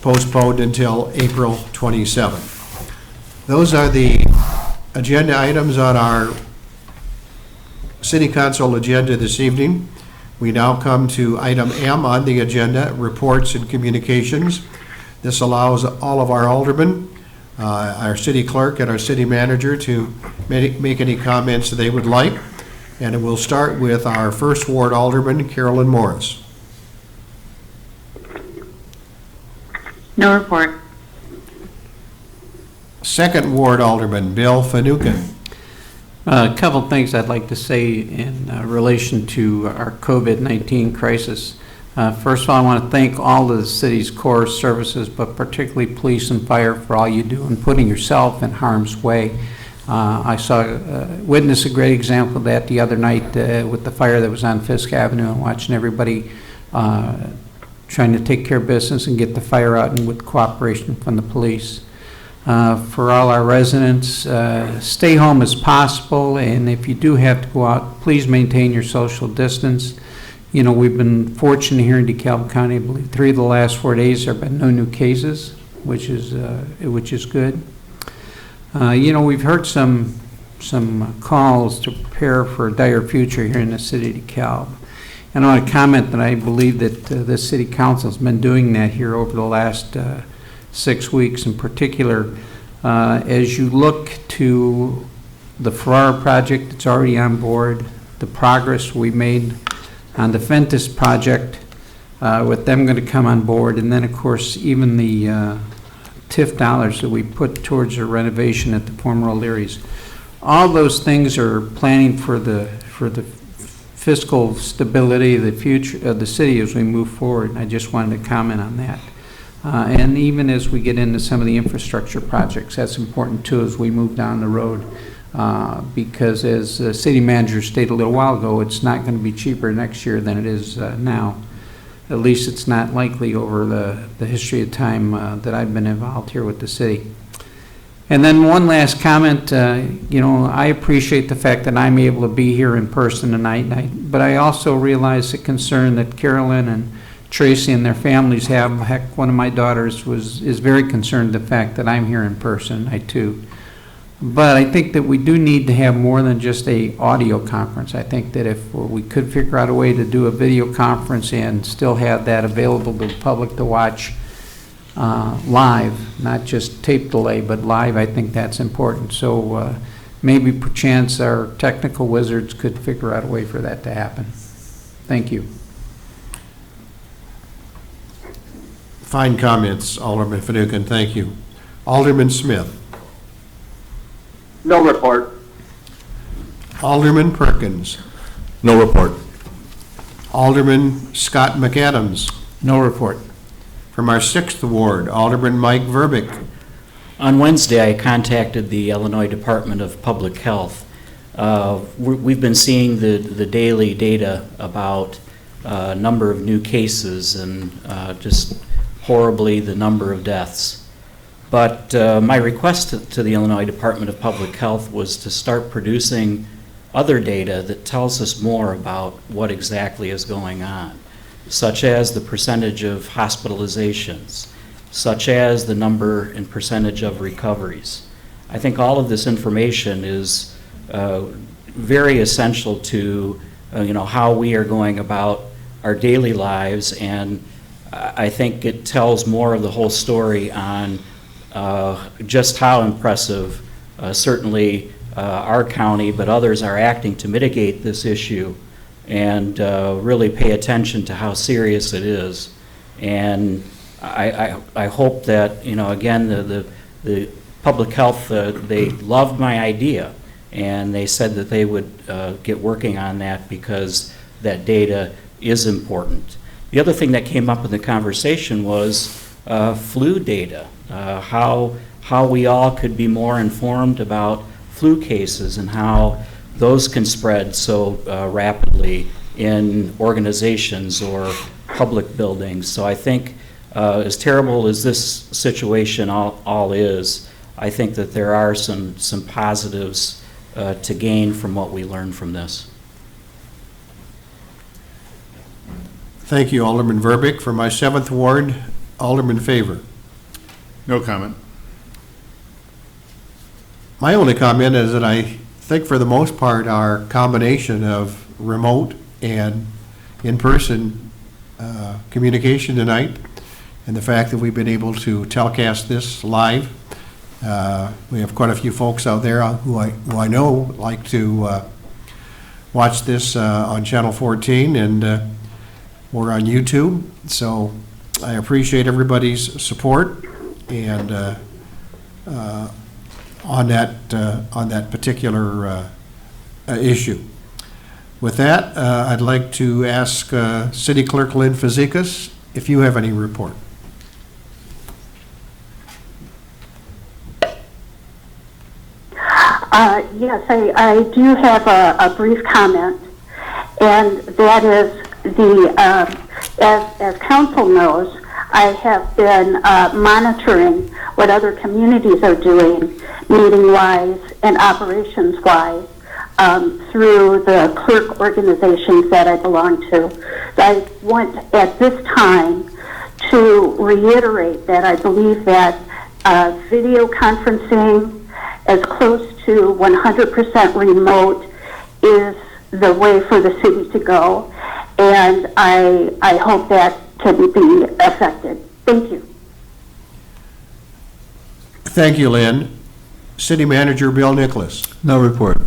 postponed until April 27th. Those are the agenda items on our City Council agenda this evening. We now come to item M on the agenda, reports and communications. This allows all of our aldermen our city clerk and our city manager to make any comments that they would like. And we'll start with our first ward alderman, Carolyn Morris. No report. Second ward alderman, Bill Fanouken. A couple things I'd like to say in relation to our COVID-19 crisis. First of all, I want to thank all of the city's core services, but particularly police and fire for all you do in putting yourself in harm's way. I witnessed a great example of that the other night with the fire that was on Fisk Avenue, and watching everybody trying to take care of business and get the fire out, and with cooperation from the police. For all our residents, stay home as possible, and if you do have to go out, please maintain your social distance. You know, we've been fortunate here in DeKalb County. I believe 3 of the last 4 days there have been no new cases, which is good. You know, we've heard some calls to prepare for a dire future here in the city of DeKalb. And I want to comment that I believe that the city council has been doing that here over the last 6 weeks in particular. As you look to the Farrar project that's already on board, the progress we made on the Ventus project, with them going to come on board, and then of course even the TIF dollars that we put towards the renovation at the former O'Leary's. All those things are planning for the fiscal stability of the future of the city as we move forward, and I just wanted to comment on that. And even as we get into some of the infrastructure projects, that's important too as we move down the road, because as the city manager stated a little while ago, it's not going to be cheaper next year than it is now. At least it's not likely over the history of time that I've been involved here with the city. And then one last comment, you know, I appreciate the fact that I'm able to be here in person tonight, but I also realize the concern that Carolyn and Tracy and their families have. Heck, one of my daughters is very concerned the fact that I'm here in person, I too. But I think that we do need to have more than just a audio conference. I think that if we could figure out a way to do a video conference and still have that available to the public to watch live, not just tape delay, but live, I think that's important. So maybe perchance our technical wizards could figure out a way for that to happen. Thank you. Fine comments, Alderman Fanouken, thank you. Alderman Smith. No report. Alderman Perkins. No report. Alderman Scott McAdams. No report. From our 6th ward, Alderman Mike Verbeek. On Wednesday, I contacted the Illinois Department of Public Health. We've been seeing the daily data about number of new cases and just horribly the number of deaths. But my request to the Illinois Department of Public Health was to start producing other data that tells us more about what exactly is going on, such as the percentage of hospitalizations, such as the number and percentage of recoveries. I think all of this information is very essential to you know, how we are going about our daily lives, and I think it tells more of the whole story on just how impressive certainly our county, but others are acting to mitigate this issue and really pay attention to how serious it is. And I hope that, you know, again, the public health, they loved my idea, and they said that they would get working on that because that data is important. The other thing that came up in the conversation was flu data, how we all could be more informed about flu cases and how those can spread so rapidly in organizations or public buildings. So I think as terrible as this situation all is, I think that there are some positives to gain from what we learned from this. Thank you, Alderman Verbeek. For my 7th ward, Alderman Favor. No comment. My only comment is that I think for the most part our combination of remote and in-person communication tonight, and the fact that we've been able to telecast this live We have quite a few folks out there who I know like to watch this on Channel 14, and we're on YouTube. So I appreciate everybody's support and on that particular issue. With that, I'd like to ask City Clerk Lynn Fazekas if you have any report. Yes, I do have a brief comment, and that is as council knows, I have been monitoring what other communities are doing, meeting-wise and operations-wise, through the clerk organizations that I belong to. I want at this time to reiterate that I believe that video conferencing as close to 100% remote is the way for the city to go, and I hope that can be affected. Thank you. Thank you, Lynn. City Manager Bill Nicholas. No report.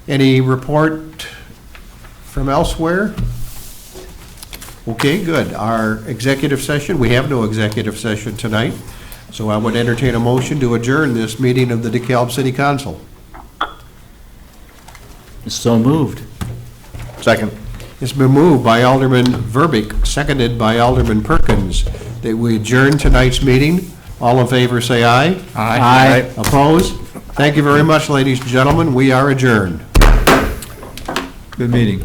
Any report from elsewhere? Okay, good. Our executive session, we have no executive session tonight, so I would entertain a motion to adjourn this meeting of the DeKalb City Council. So moved. Second. It's been moved by Alderman Verbeek, seconded by Alderman Perkins, that we adjourn tonight's meeting. All in favor, say aye. Aye. Opposed? Thank you very much, ladies and gentlemen. We are adjourned. Good meeting.